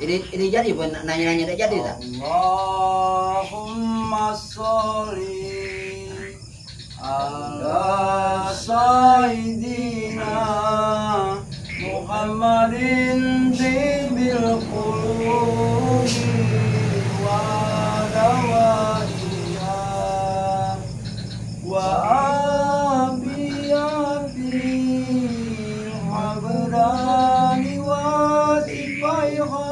Ini jadi pun nanya-nanya tidak jadi tak? Allahumma sholli ala sayyidina Muhammadin tibil qulubi wa dawaiha wa abiyatil habrani wa tifaiha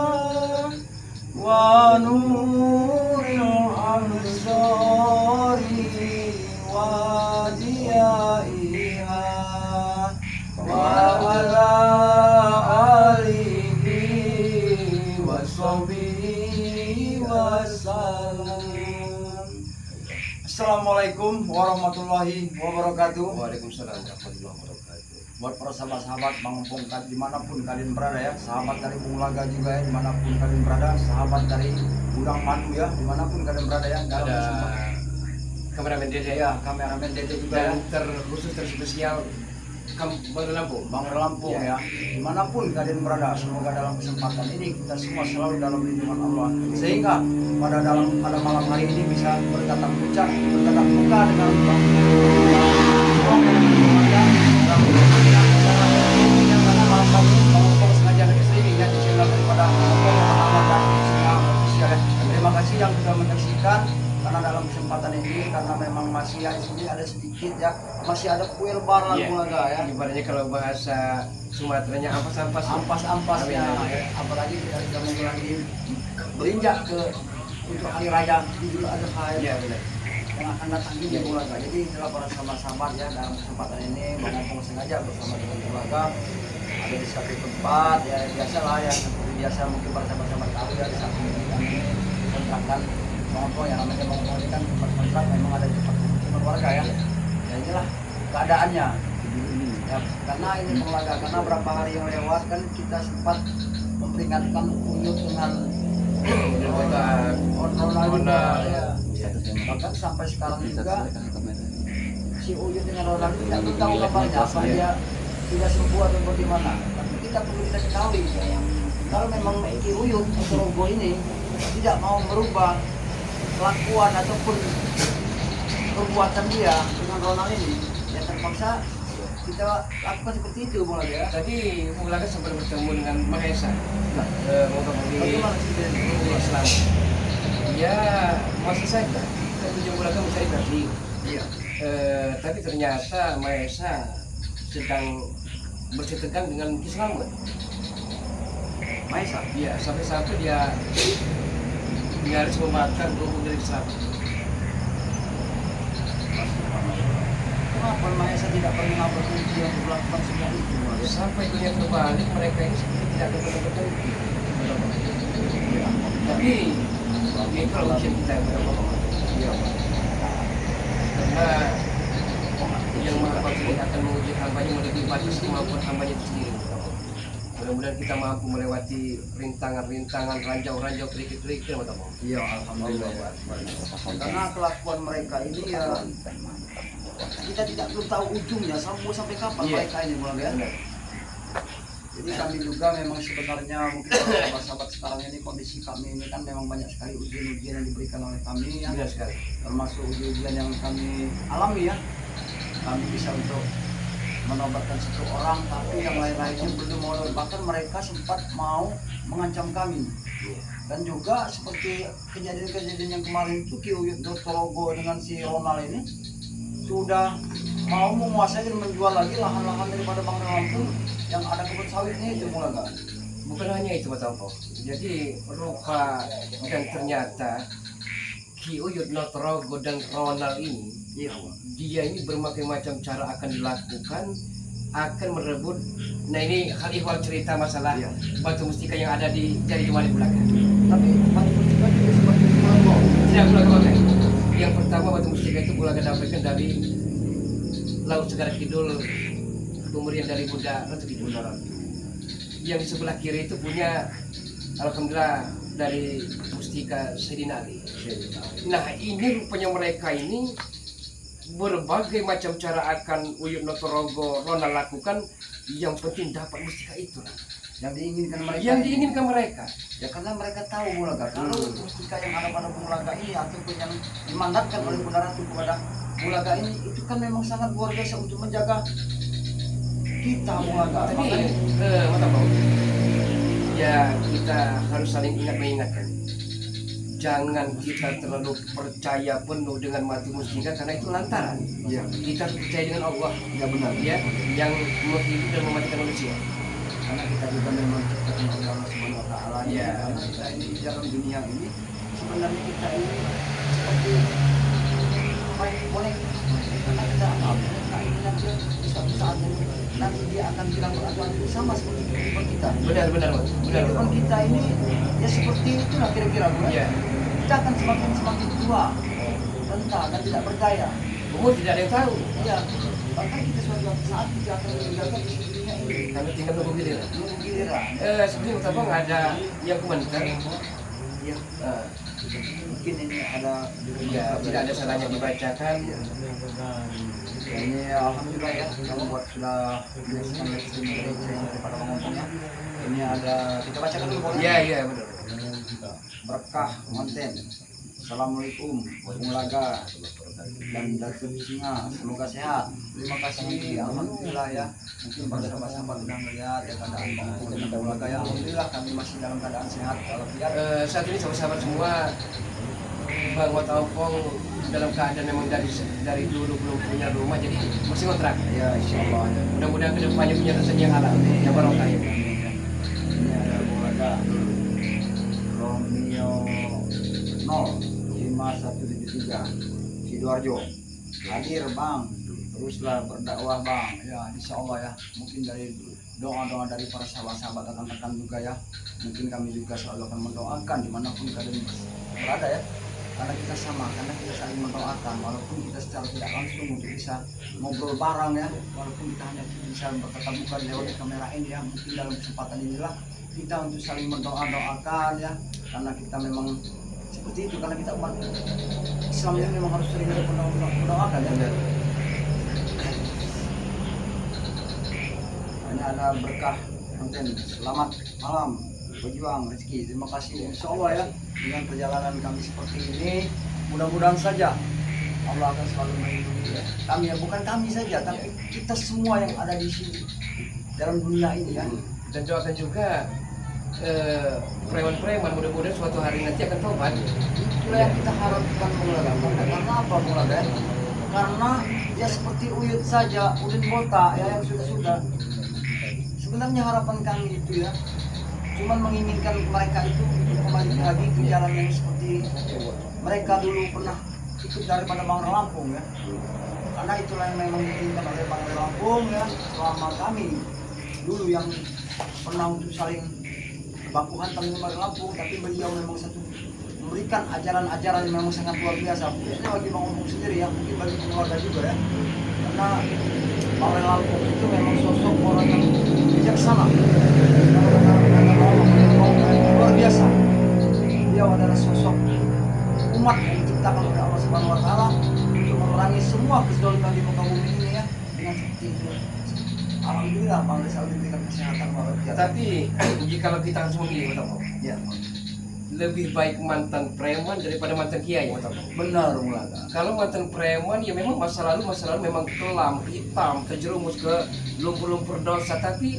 wa nuril absari wa diyaiha wa ala alihi wa sahbihi wa salam. Assalamualaikum warahmatullahi wabarakatuh. Waalaikumsalam warahmatullahi wabarakatuh. Buat para sahabat-sahabat Mangempong dimanapun kalian berada ya, sahabat dari Bung Laga juga ya, dimanapun kalian berada, sahabat dari Gudang Madu ya, dimanapun kalian berada ya. Ada kameramen Dede ya, kameramen Dede juga dan ya. terkhusus terspesial Bang Lampung. Bang Lampung ya, dimanapun kalian berada, semoga dalam kesempatan ini kita semua selalu dalam lindungan Allah, sehingga pada malam hari ini bisa bertatap muka dengan Bang Terima kasih yang sudah menyaksikan, karena dalam kesempatan ini karena memang masih ada sedikit ya, masih ada kuil barang Bulaga ya. Ibaratnya kalau bahasa Sumateranya Ampas-ampasnya ya. Apalagi kita sudah mengulangi berinjak ke untuk hari raya Idul Adha ya, benar. yang akan datang di Bulaga. Jadi itulah para sahabat-sahabat ya, dalam kesempatan ini Mangempong sengaja bersama dengan Bulaga ada di satu tempat ya, biasalah ya, seperti biasa mungkin para sahabat-sahabat tahu ya, di satu kami kontrakan Mangempong yang namanya Mangempong ini kan tempat kontrak memang ada di tempat pemukiman warga ya. Ya inilah keadaannya ya, karena ini Bulaga, karena berapa hari yang lewat kan kita sempat memperingatkan Uyut dengan Ronald ya. Bahkan sampai sekarang juga si Uyut dengan Ronald tidak tahu kabarnya, apa dia tidak sembuh atau bagaimana. Tapi kita perlu ketahui kalau memang Ki Uyut atau Rogo ini tidak mau merubah kelakuan ataupun perbuatan dia dengan Ronald ini, ya terpaksa kita lakukan seperti itu Bung Laga ya. Tadi Bung Laga sempat bertemu dengan Mahesa. Bagaimana ceritanya? Islam. Ya, maksud saya tujuan Bung Laga mencari Brazil. Iya. Tapi ternyata Mahesa sedang bersitegang dengan Islam. Maesa. Iya, sampai-sampai dia nyaris membakar rumput dari Islam. Kenapa Maesa tidak pernah berhenti untuk melakukan semua itu? Sampai dunia terbalik, mereka ini seperti tidak ada benar-benar. Tapi ini kalau ujian kita yang berapa? Karena yang Maha Kuasa ini akan menguji hambanya melebihi batas kemampuan hambanya itu sendiri. Mudah-mudahan kita mampu melewati rintangan-rintangan, ranjau-ranjau, kerikil-kerikil, teman-teman. Iya, alhamdulillah. Karena kelakuan mereka ini ya, kita belum tahu ujungnya sampai kapan mereka ini mulai ya. Jadi kami juga memang sebenarnya mungkin sahabat-sahabat sekarang ini, kondisi kami ini kan memang banyak sekali ujian-ujian yang diberikan oleh kami ya. Benar sekali. Termasuk ujian yang kami alami ya. Kami bisa untuk menobatkan satu orang, tapi yang lain-lainnya belum mau. Bahkan mereka sempat mau mengancam kami. Dan juga seperti kejadian-kejadian yang kemarin itu, Ki Uyut Dotorogo dengan si Ronald ini sudah mau menguasai dan menjual lagi lahan-lahan daripada Bang Lampung yang ada kebun sawitnya itu Bulaga. Bukan hanya itu, Pak Tompo. Jadi rupa dan ternyata Ki Uyut Dotorogo dan Ronald ini, dia ini berbagai macam cara akan dilakukan, akan merebut. Nah ini hal ihwal cerita masalah batu mustika yang ada di jari jemari belakang. Tapi batu mustika juga seperti Bulaga. Tidak Bulaga kan? Yang pertama batu mustika itu Bulaga dapatkan dari Laut Segara Kidul, pemberian dari Bunda Ratu Kidul. Yang di sebelah kiri itu punya alhamdulillah dari mustika Sayyidina Ali. Nah ini rupanya mereka ini berbagai macam cara akan Uyut Dotorogo Ronald lakukan, yang penting dapat mustika itu. yang diinginkan mereka. Yang diinginkan mereka. Ya karena mereka tahu Bulaga kalau mustika yang ada pada Bulaga ini ataupun yang dimandatkan oleh Bunda Ratu kepada Bulaga ini itu kan memang sangat luar biasa untuk menjaga kita Bulaga. Tapi Makanya mata bau. Ya kita harus saling ingat mengingatkan. Jangan kita terlalu percaya penuh dengan mati mustika karena itu lantaran. ya, Kita harus percaya dengan Allah, ya benar. ya, yang menghidup dan mematikan manusia. Karena kita juga memang ciptakan oleh Allah Subhanahu wa taala. Ya. Karena kita ini di dalam dunia ini sebenarnya kita ini seperti main boneka. Karena kita boneka ini nanti suatu saat nanti dia akan bilang beraturan sama seperti kehidupan kita. Benar. Kehidupan kita ini ya seperti itulah kira-kira bukan? Ya. Kita akan semakin tua, renta dan tidak berdaya. Umur tidak ada yang tahu. Ya, bahkan kita suatu saat kita akan meninggalkan dunia ini. Kami tinggal nunggu giliran. Menunggu giliran. Sebenarnya Mata Bang ada yang komentar. Ya, Eh, mungkin ini ada ya tidak ada salahnya dibacakan. ini alhamdulillah ya kamu buat sudah menyaksikan live streaming daripada ngomongnya. Ini ada kita bacakan dulu boleh? Iya benar. Berkah manten. Assalamualaikum Bulaga dan Datuk Singa, semoga sehat. Terima kasih, alhamdulillah ya. Mungkin pada sahabat-sahabat sudah melihat ya keadaan Bang Bulaga ya. Alhamdulillah kami masih dalam keadaan sehat walafiat. Saat ini sahabat-sahabat semua, Bang Mata Opong dalam keadaan memang dari dulu belum punya rumah, jadi masih kontrak. Ya, insyaallah ya. Mudah-mudahan kedepannya punya rezeki yang halal, yang barokah ya. Ini ada Bulaga Romeo 05173 Sidoarjo. Hadir Bang, teruslah berdakwah Bang. Ya, insyaallah ya. Mungkin dari doa-doa dari para sahabat-sahabat rekan-rekan juga ya. Mungkin kami juga selalu akan mendoakan dimanapun kalian berada ya. Karena kita sama, karena kita saling mendoakan walaupun kita secara tidak langsung untuk bisa ngobrol bareng ya, walaupun kita hanya bisa bertatap muka lewat kamera ini ya. Mungkin dalam kesempatan inilah kita untuk saling mendoakan ya, karena kita memang seperti itu, karena kita umat Islam ini memang harus sering mendoakan ya. Ini ada berkah konten. Selamat malam berjuang rezeki. Terima kasih insyaallah ya, dengan perjalanan kami seperti ini mudah-mudahan saja Allah akan selalu melindungi kami ya, bukan kami saja tapi kita semua yang ada di sini dalam dunia ini ya. Dan doakan juga preman-preman mudah-mudahan suatu hari nanti akan tobat. Itulah yang kita harapkan Bulaga. Karena apa Bulaga? Karena ya seperti Uyut saja, Udin Bota ya yang sudah. Sebenarnya harapan kami itu ya, cuman menginginkan mereka itu kembali lagi ke jalan yang seperti mereka dulu pernah ikut daripada Bang Lampung ya. Karena itulah yang memang diinginkan oleh Bang Lampung ya, selama kami dulu yang pernah untuk saling baku hantam dengan Bang Lampung, tapi beliau memang satu memberikan ajaran-ajaran yang memang sangat luar biasa, khususnya bagi Bang Lampung sendiri ya, mungkin bagi keluarga juga ya. Karena Bang Lampung itu memang sosok orang yang bijaksana, luar biasa. Beliau adalah sosok umat yang diciptakan oleh Allah Subhanahu wa taala untuk memerangi semua kezaliman di muka bumi ini ya, dengan seperti itu. Alhamdulillah Bang Rizal diberikan kesehatan walafiat. Tapi jikalau kita harus memilih Mata Bang, Ya, lebih baik mantan preman daripada mantan kiai Mata Bang. benar Bulaga. Kalau mantan preman ya memang masa lalu memang kelam, hitam, terjerumus ke lumpur-lumpur dosa, tapi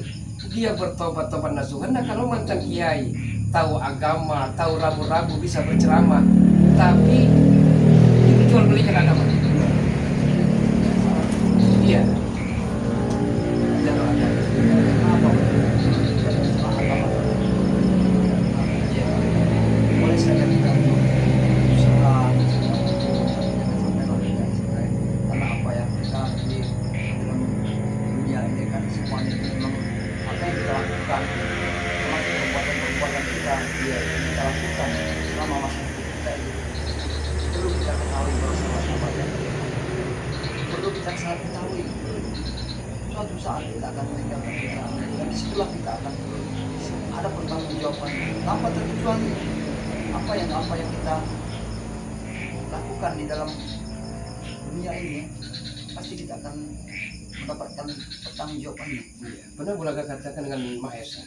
dia bertobat-tobat nasuhan. Nah kalau mantan kiai tahu agama, tahu rabu-rabu bisa berceramah, tapi dijual belikan agama. Iya. Dan doakan. Kenapa? Iya. Boleh saja kita usaha karena apa ya, kita di dalam dunia ini kan semuanya itu memang apa yang kita lakukan, termasuk perbuatan-perbuatan kita kita lakukan selama masa hidup kita ini perlu kita ketahui bersama-sama ya. Perlu kita ketahui suatu saat kita akan meninggalkan kita, dan disitulah kita akan ada pertanggungjawaban tanpa terkecuali apa yang kita lakukan di dalam dunia ini, pasti kita akan mendapatkan pertanggungjawabannya. Benar Bulaga katakan dengan Maha Esa.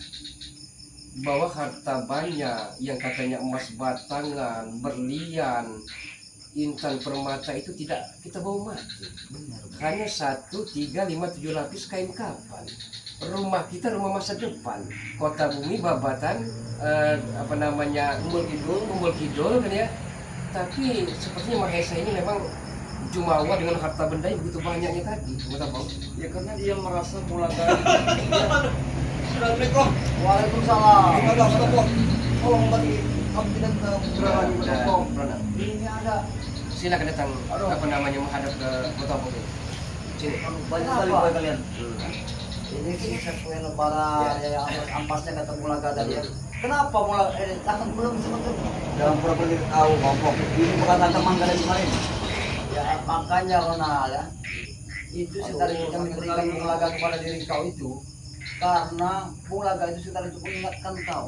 bahwa harta banyak yang katanya emas batangan, berlian, intan permata itu tidak kita bawa mati. Hanya 1, 3, 5, 7 lapis kain kapan. Rumah kita rumah masa depan. Kota bumi babatan umbul kidul kan ya. Tapi sepertinya Mahesa ini memang jumawa dengan harta benda yang begitu banyaknya tadi. Bang? Ya karena dia merasa Bulaga. Assalamualaikum. Waalaikumsalam. Gimana Pak? Tolong bagi kami tidak berani menopang. Ini ada. Silakan datang menghadap ke Kota Bumi. Sini. Banyak sekali kue kalian. Ini sisa kue lebaran ya ampasnya kata Bulaga tadi ya. Kenapa Bulaga datang belum seperti itu? Dalam pura-pura tahu ngomong. Ini bukan tantangan dari kemarin. Ya makanya Ronald ya. Itu setelah kita memberikan Bulaga kepada diri kau itu. Karena Bulaga itu sudah untuk mengingatkan kau.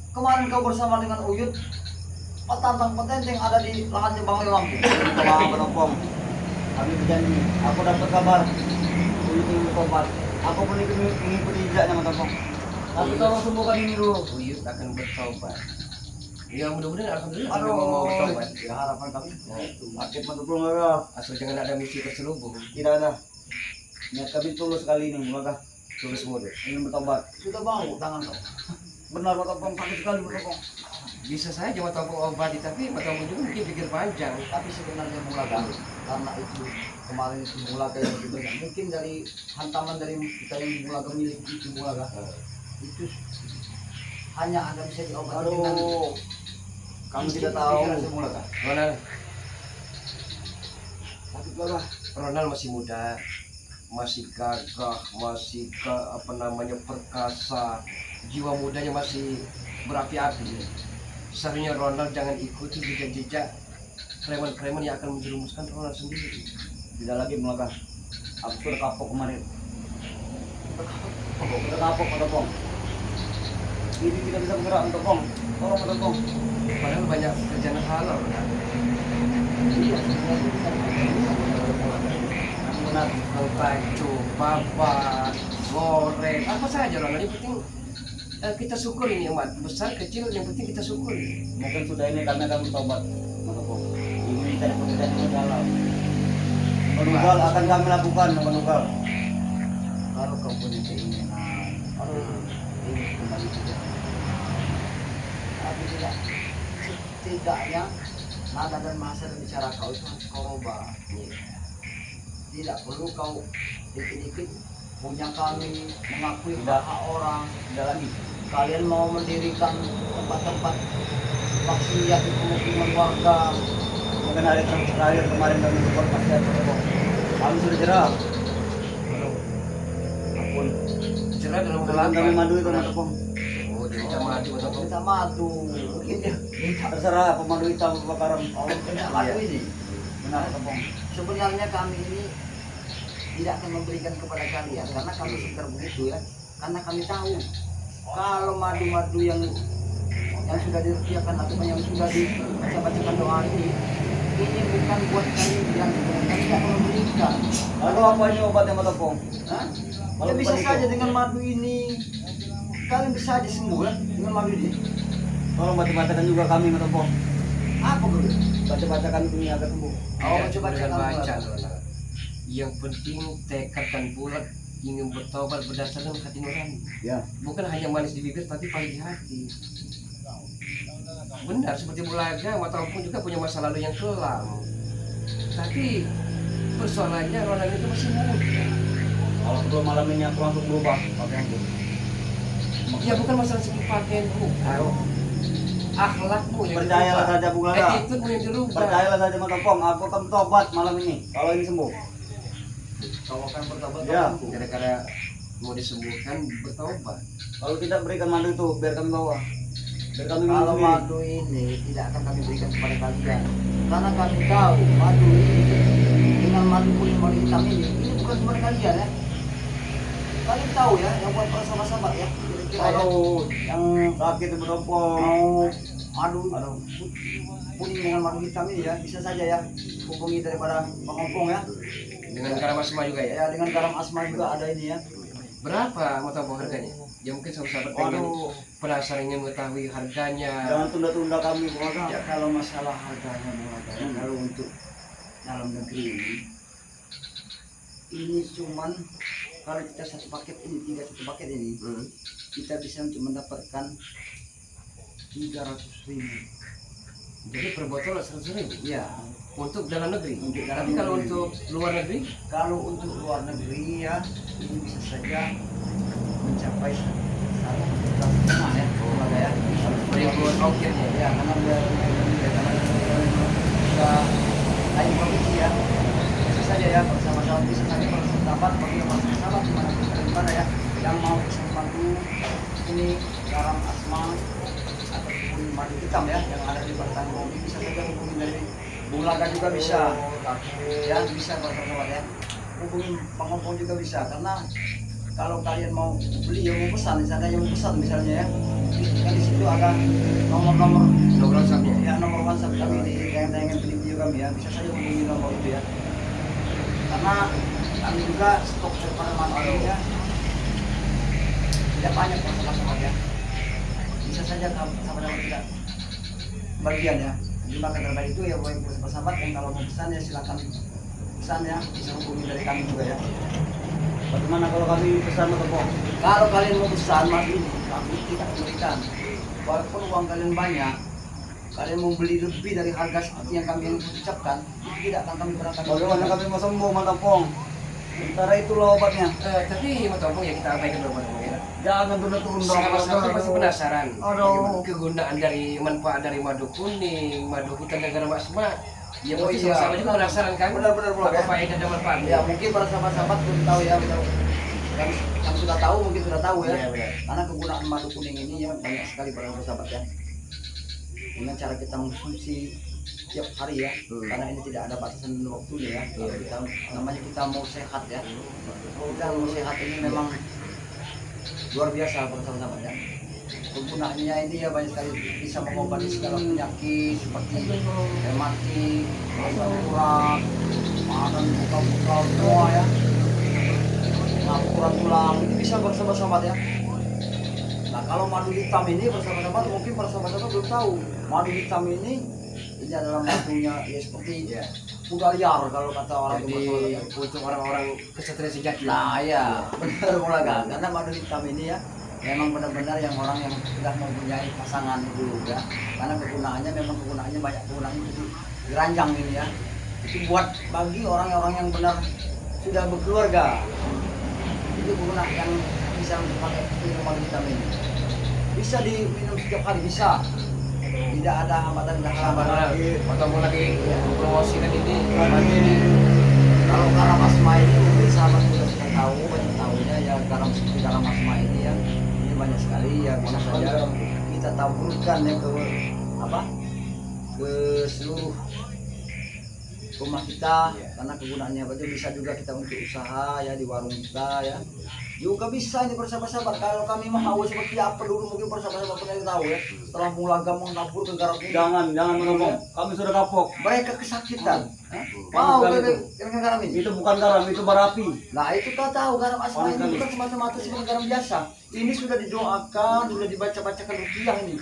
Kemarin kau bersama dengan Uyut, petantang petenteng ada di lahan Jembang Lewang. Bang Penopong, kami berjanji. Aku dapat kabar Uyut ingin bertobat. Aku pun mengikuti jejaknya Penopong. Tapi tolong sembuhkan ini dulu. Uyut akan bertobat. Ya mudah-mudahan alhamdulillah Aduh, mau bertobat. ya harapan kami. Sakit Penopong enggak? Asal jangan ada misi terselubung. Tidak ada. Niat kami tulus kali ini, Bulaga. Tulus mulut. Ingin bertobat. Sudah bau tangan kau. Benar Penopong, sakit sekali Penopong. Bisa saja Matopong obati, tapi Matopong juga mungkin pikir panjang. Tapi sebenarnya Bulaga, karena itu kemarin itu Bulaga yang lebih banyak. Mungkin dari hantaman dari kita yang Bulaga milik itu Bulaga, itu hanya ada bisa diobati dengan. Kamu tidak tahu Bulaga. Ronald masih muda, masih gagah, masih perkasa, jiwa mudanya masih berapi-api. Seharusnya Ronald jangan ikuti jejak-jejak preman-preman yang akan menjerumuskan Ronald sendiri. Tidak lagi Bulaga. Aku sudah kapok kemarin. Sudah kapok Penopong. Ini tidak bisa bergerak Penopong. Tolong Penopong. Padahal banyak kerjaan halal. Iya, benar. Baju, babat, goreng, apa saja Ronald. Yang penting kita syukur ini umat besar kecil, yang penting kita syukur. Mungkin sudah ini karena kamu tobat Penopong. Ini tidak pekerjaan yang halal. Menugal akan kami lakukan menugal. Kalau kau punya keinginan, ini kembali juga. Tapi setidaknya nada dan bahasa dan bicara kau itu harus kau rubah. Tidak perlu kau dikit-dikit punya kami mengakui hak orang. Tidak lagi. Kalian mau mendirikan tempat-tempat maksiat di pemukiman warga. Mungkin hari terakhir kemarin kami buat maksiat Penopong. Kami sudah jerah. Ampun. Cerah dalam hal Dalam apa? kami madu itu Penopong. Oh, jadi kita madu atau Kita madu. Mungkin ya. Terserah pemadu hitam kebakaran. Oh, tidak madu ini. Benar Penopong. Sebenarnya kami ini tidak akan memberikan kepada kalian karena kami sekitar begitu ya. Karena kami tahu kalau madu-madu yang sudah dirupiahkan atau yang sudah dibaca-bacakan doa ini bukan buat kalian, kami tidak akan memberikan. Lalu apa ini obatnya Penopong? Ya bisa saja dengan madu ini kalian bisa aja sembuh ya dengan madu ini. Tolong baca-bacakan juga kami Penopong. Apa bro? Baca-bacakan ini agar sembuh. Oh, baca-bacakan baca Ronald. Yang penting tekad dan bulat ingin bertobat berdasarkan hati nurani. Ya. Bukan hanya manis di bibir tapi pahit di hati. Benar seperti Bulaga, Matopong juga punya masa lalu yang kelam. Tapi persoalannya Ronald itu masih muda. Kalau kedua malam ini aku langsung berubah pakaianku. Ya bukan masalah segi pakaian bukan. Akhlakmu yang Percayalah dirubah. saja Bulaga. Attitude-mu yang dirubah. Percayalah saja Penopong, aku akan tobat malam ini kalau ini sembuh. Kalau akan bertobat ya. Gara-gara mau disembuhkan bertobat. Kalau tidak berikan madu itu biar kami bawa. Biar kami Kalau minum. madu ini tidak akan kami berikan kepada kalian karena kami tahu madu ini dengan madu kuning madu hitam ini bukan kepada kalian ya. Kalian tahu ya yang buat para sahabat ya. Kira-kira ya, Aduh, yang sakit Penopong. mau madu kuning dengan madu hitam ini ya bisa saja ya hubungi daripada pengompong ya. Dengan garam asma juga ya. Ya dengan garam asma juga ada ini ya. Berapa Matopong harganya? Ya mungkin sahabat pengen Waduh, penasaran ingin mengetahui harganya. jangan tunda-tunda kami Bulaga. Ya kalau masalah harganya Bulaga, ya, kalau untuk dalam negeri ini cuman kalau kita satu paket ini, satu paket ini, kita bisa untuk mendapatkan 300.000. Jadi per botol 100.000 Ya, untuk dalam negeri. Untuk dalam Tapi kalau negeri. untuk luar negeri, kalau untuk luar negeri ya ini bisa saja mencapai 1,5 ya, Bulaga ya. berikut ongkirnya. Ya, karena karena kita lain provinsi ya. Bisa saja ya bersama-sama, bisa saja bersahabat bagi yang masih sahabat di mana ya yang mau bisa membantu ini garam asma ataupun madu hitam ya yang ada di Batang Bumi, bisa saja hubungi dari Bulaga juga bisa ya, bisa bersama ya, hubungi Bang Ompong juga bisa. Karena kalau kalian mau beli yang mau pesan, misalnya yang mau pesan misalnya ya, kan di situ ada nomor-nomor Nomor WhatsApp-nya. ya, nomor WhatsApp kami di yang video kami ya, bisa saja hubungi nomor itu ya. Karena kami juga stok daripada madu ya tidak banyak sama-sama ya. Bisa saja sama-sama tidak bagian ya. Jumlah terbaik itu ya buat sahabat yang kalau mau pesan ya silakan pesan ya, bisa hubungi dari kami juga ya. Bagaimana kalau kami pesan atau Bang? Kalau kalian mau pesan madu ini kami tidak memberikan. Walaupun uang kalian banyak, kalian mau beli lebih dari harga seperti yang kami ucapkan, itu tidak akan kami berangkat. Bagaimana kami mau sembuh Mantap Pong? Sementara itulah obatnya. Tapi mau tahu ya kita abaikan dulu ya. Jangan tunda-tunda. Sama-sama pasti penasaran. Aduh. Bagaimana kegunaan dari manfaat dari madu kuning, madu hitam dan garam asma. Ya Oh pasti iya. sama-sama juga penasaran kan? Benar-benar Apa ya. faedah dan manfaatnya? Ya mungkin para sahabat-sahabat belum tahu ya, yang sudah tahu mungkin sudah tahu ya. Iya, benar. Karena kegunaan madu kuning ini ya banyak sekali para sahabat ya. Dengan cara kita mengkonsumsi tiap hari ya, karena ini tidak ada batasan waktunya ya. Kalau kita namanya kita mau sehat ya, kita mau sehat ini memang luar biasa para sahabat ya. Kegunaannya ini ya banyak sekali, bisa mengobati segala penyakit seperti rematik, asam urat, makan buka-buka semua ya, pengapuran tulang, ini bisa bersama-sama ya. Nah kalau madu hitam ini bersama-sama mungkin bersama-sama belum tahu. Madu hitam ini adalah madunya ya seperti kuda liar kalau kata orang Jadi tua. untuk orang-orang kesatria sejati. Nah ya benar Bulaga, karena madu hitam ini ya memang benar-benar yang orang yang sudah mempunyai pasangan dulu ya. Karena kegunaannya memang kegunaannya banyak, kegunaannya itu diranjang ini ya. Itu buat bagi orang-orang yang benar sudah berkeluarga. Itu kegunaan yang bisa dipakai minum madu hitam ini. Bisa diminum setiap hari bisa. Tidak ada hambatan dan halangan. Atau lagi promosikan ini. Kalau garam asma ini mungkin sahabat sudah tahu, banyak tahunya ya garam seperti garam asma ini ya. Ini banyak sekali ya, bisa saja kita taburkan ya ke apa? Ke seluruh rumah kita, karena kegunaannya apa, bisa juga kita untuk usaha ya di warung kita ya. Juga bisa ini bersahabat-sahabat. Kalau kami mau seperti apa dulu mungkin bersahabat-sahabat pernah tahu ya. Setelah Bulaga menabur ke garam ini, Jangan ngomong. Kami sudah kapok. mereka kesakitan. Mau dengan garam ini? Itu bukan garam, itu barapi. Nah itu kau tahu garam asma ini bukan semata-mata seperti garam biasa. Ini sudah didoakan, sudah dibaca-bacakan rupiah ini.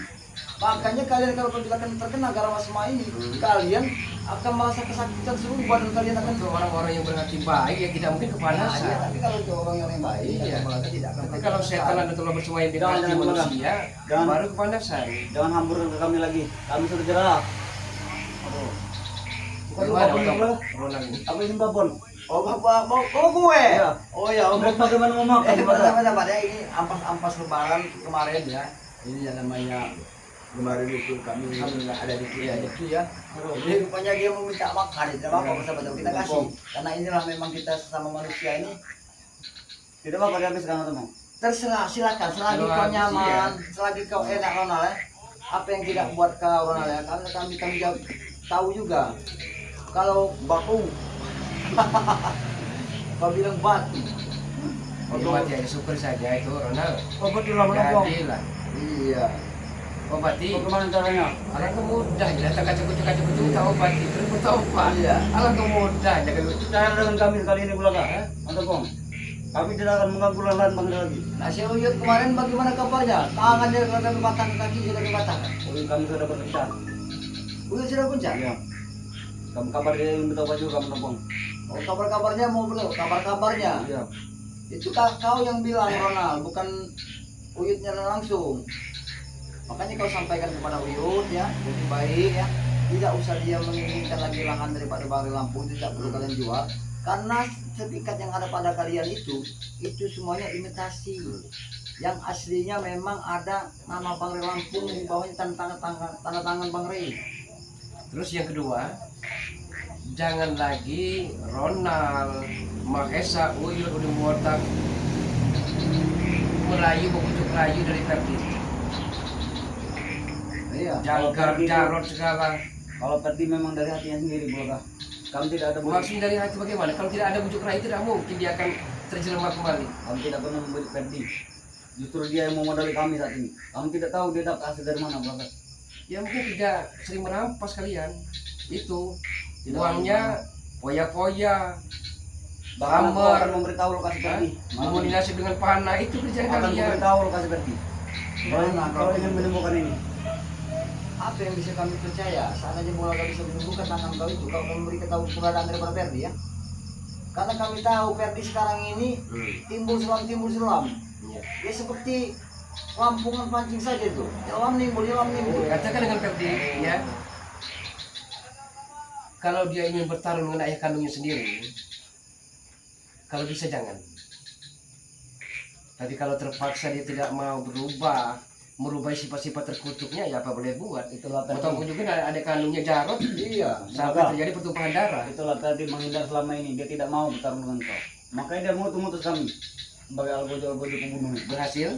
Makanya kalian kalau terkena garam asma ini, kalian akan merasa kesakitan seluruh badan kalian akan. Untuk orang-orang yang berhati baik ya tidak mungkin Nah, kepanasan. ya, tapi kalau untuk orang yang baik, Iya. Bulaga tidak akan. Tapi kalau setan dan telah bersemayam di Jangan, hati jangan, manusia, jangan. baru kepanasan. Jangan hamburkan ke kami lagi. Kami sudah jerah. Bukan Gimana, babon Bang? pula. Roland ini? Apa ini babon? Oh bapak mau gue? Iya. Oh ya, om. Mereka bagaimana mau makan? Sahabat-sahabat ya, ini ampas lebaran kemarin ya. Ini yang namanya kemarin itu kami alhamdulillah ada di sini ya. Jadi rupanya dia meminta makan, tidak apa-apa sahabat kita kasih. Karena inilah memang kita sesama manusia ini. Tidak apa-apa dihabiskan teman. Terserah, silakan selagi Kalau kau habis, nyaman, selagi kau enak Ronald ya. Apa yang tidak buat kau Ronald ya? Kami jauh tahu juga. Kalau batu, kau bilang batu. Obati aja syukur saja itu Ronald. Obat di lama bang. Jadilah. Iya. Obati. Bagaimana caranya? Alangkah mudah ya, tak kacau-kacau kita obati terus bertobat. Iya. Alangkah mudah jaga Cara dengan kami kali ini Bulaga. Mantap bang. Kami tidak akan mengganggu lahan Bang lagi. Nah si Uyut kemarin bagaimana kabarnya? Tangannya kelihatan patah, kaki juga dipatahkan. Oh, kami sudah berbicara. Uyut sudah puncak? Ya. Kamu kabar dia yang minta baju kamu tampung. Oh kabar-kabarnya mau belum? Kabar-kabarnya. Iya. Itu kau yang bilang Ronald, bukan Uyutnya langsung. Makanya kau sampaikan kepada Uyut ya, lebih baik ya. Tidak usah dia menginginkan lagi lahan daripada Bari Lampung, itu tidak perlu kalian jual. Karena sertifikat yang ada pada kalian itu semuanya imitasi. Yang aslinya memang ada nama Bang Rey Lampung, di bawahnya tanda tangan Bang Rey. Terus yang kedua, jangan lagi Ronald, Mahesa, Uyut, udah muatan merayu, membujuk rayu dari Perdi. Iya. Jangkar, Jarot segala. Kalau Perdi memang dari hatinya sendiri, Bulga. Kami tidak ada Maksudnya dari hati bagaimana? Kalau tidak ada bujuk rayu tidak mungkin dia akan terjelma kembali. Kami tidak pernah membeli Perdi. Justru dia yang memodali kami saat ini. Kami tidak tahu dia dapat hasil dari mana, Bulga. Ya mungkin tidak sering merampas kalian. Itu Tidak uangnya poya-poya, Bahkan aku hammer, akan memberitahu lokasi Perdi. komunikasi dengan panah, itu kerjaan Akan kalian. memberitahu lokasi Perdi. Kalau ingin menemukan ini. Apa yang bisa kami percaya? Seandainya bola gak bisa menyembuhkan tangan kau itu, kau akan memberi ketahuan keberadaan daripada Perdi ya. Karena kami tahu Perdi sekarang ini timbul selam. Iya. Dia seperti lampungan pancing saja tuh. Ilham nimbul. Katakan dengan Perdi, ya. Kalau dia ingin bertarung dengan ayah kandungnya sendiri, kalau bisa jangan. Tapi kalau terpaksa dia tidak mau merubah sifat-sifat terkutuknya, ya apa boleh buat. Itulah Atau Perdi. juga ada kandungnya Jarot, Iya. sampai terjadi pertumpahan darah. Itulah Perdi menghindar selama ini. Dia tidak mau bertarung dengan kau. Makanya dia mutus kami sebagai algojo pembunuh. Berhasil?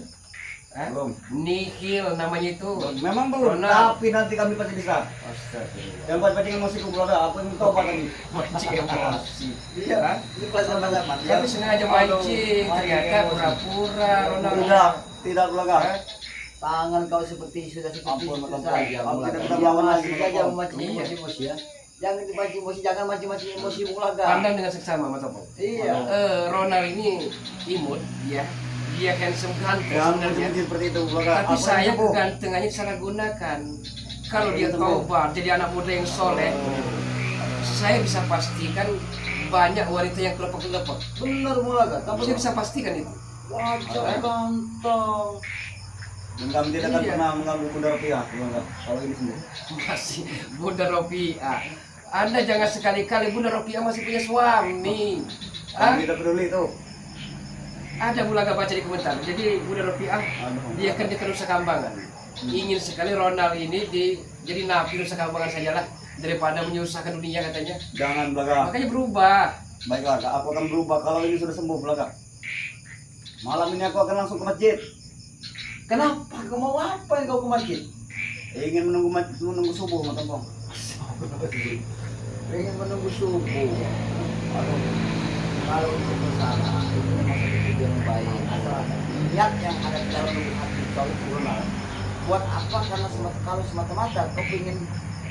Hah? Belum. Nihil namanya itu. Memang belum. Ronald. Tapi nanti kami pasti bisa. Astagfirullah. Yang pancing emosi ku Bulga. Aku yang tobat tadi. Mancing emosi. Iya. Hah? Ini pelajaran zaman. Tapi sengaja mancing, ternyata pura-pura Ronald. Tidak Bulga. Hah? Tangan kau seperti sudah seperti Ampun, itu ampun. saja. Kamu tidak bisa Dia melawan lagi, masih Bapak. saja memancing Iya. emosi ya. Jangan dipancing emosi, jangan mancing emosi Bulaga. Pandang dengan seksama Mas Topo. Iya. Ronald ini imut, ya. Dia handsome ganteng Jangan sebenarnya. menjadi seperti itu Bulga. Tapi saya kegantengannya disalahgunakan. Kalau dia taubat jadi anak muda yang soleh, saya bisa pastikan banyak wanita yang kelepek-kelepek. Benar Bulaga. Kamu Saya bisa pastikan itu. wajah ganteng. Dan kami tidak akan Iya. pernah mengganggu Bunda Rupiah Bulga. Kalau ini sendiri. Masih Bunda Ropiah. Anda jangan sekali-kali Bunda Ropiah masih punya suami. Ah, Kami tidak peduli itu. ada Bulaga baca di komentar. Jadi Bunda Ropiah dia kan di Nusa Kambangan. Ingin sekali Ronald ini jadi napi Nusa Kambangan sajalah daripada menyusahkan dunia katanya. Jangan Bulga. Makanya berubah. Baiklah, aku akan berubah kalau ini sudah sembuh Bulga. Malam ini aku akan langsung ke masjid. Kenapa? Kau mau apa yang kau ke masjid? Ingin menunggu subuh Matempong. Pengen menunggu subuh. Aduh, kalau itu bersalah, itu memang satu yang baik. Asal ada niat yang ada di dalam lubuk hati kau itu benar. Buat apa? Karena kalau semata-mata kau ingin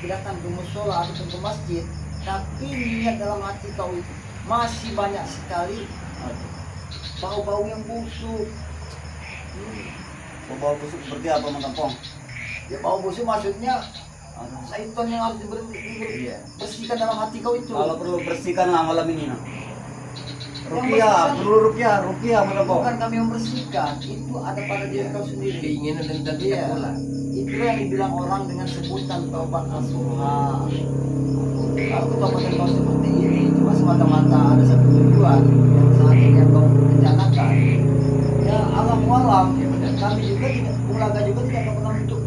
datang ke musola atau ke masjid, tapi niat dalam hati kau itu masih banyak sekali bau-bau yang busuk. Bau busuk seperti apa Matempong? Ya bau busuk maksudnya syaitan yang harus dibersihkan dalam hati kau itu. Kalau perlu bersihkanlah malam ini nak. Rupiah, bersihkan- perlu rupiah Matempong. Bukan kami membersihkan, itu ada pada diri kau sendiri. Keinginan dan Iya. tidak pula. Itulah yang dibilang orang dengan sebutan taubat nasuha. Kalau taubat kau seperti ini cuma semata-mata ada satu tujuan yang saat ini yang kau rencanakan. Ya alam walam, kami juga tidak, Bulaga juga tidak pernah untuk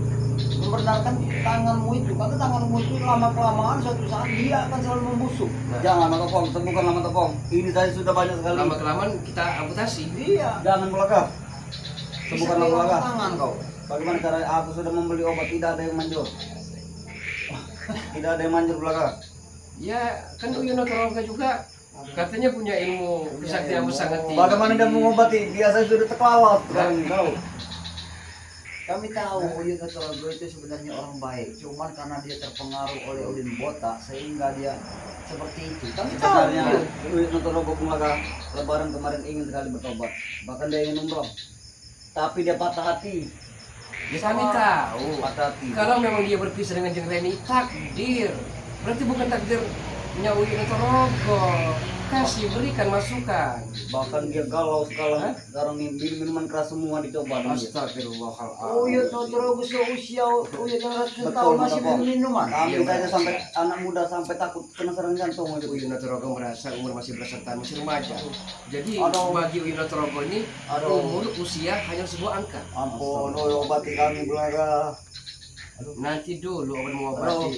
membenarkan tanganmu itu. Karena tanganmu itu lama kelamaan suatu saat dia akan selalu membusuk. Jangan Matempong, temukanlah Matempong. Ini tadi sudah banyak sekali. Lama-kelamaan kita amputasi. Iya. Jangan Bulga. Bisa Temukanlah kehilangan Bulga. tangan kau. Bagaimana cara aku sudah membeli obat tidak ada yang manjur. Tidak ada yang manjur Bulga. Ya kan Uyono Toroga juga katanya punya ilmu kesaktian yang sangat tinggi. Bagaimana dia mengobati? Dia saya sudah terkelawat sekarang ini tahu. Kami tahu Uyun Notorogo itu sebenarnya orang baik, cuman karena dia terpengaruh oleh Udin Botak sehingga dia seperti itu. Kami tahu. Sebenarnya Uyun Notorogo Kumlaga lebaran kemarin ingin sekali bertobat, bahkan dia ingin umroh, tapi dia patah hati. Ya kami tahu. Patah hati. Kalau memang dia berpisah dengan Jeng Reni, takdir. Berarti bukan takdirnya Uyun Notorogo. Kasih, berikan masukan. Bahkan dia galau sekarang minuman keras semua dicoba. Astagfirullahaladzim. Uyun Notorogo seusia Uyun yang ratusan Betul, tahun masih Bapak. minum minuman. Kami saja sampai anak muda sampai takut kena serangan jantung aja. Uyun Notorogo merasa umur masih belasan tahun, masih remaja. Jadi Aduh. bagi Uyun Notorogo ini Aduh. umur usia hanya sebuah angka. Ampun, obati kami Bulaga. Nanti dulu obat mengobati.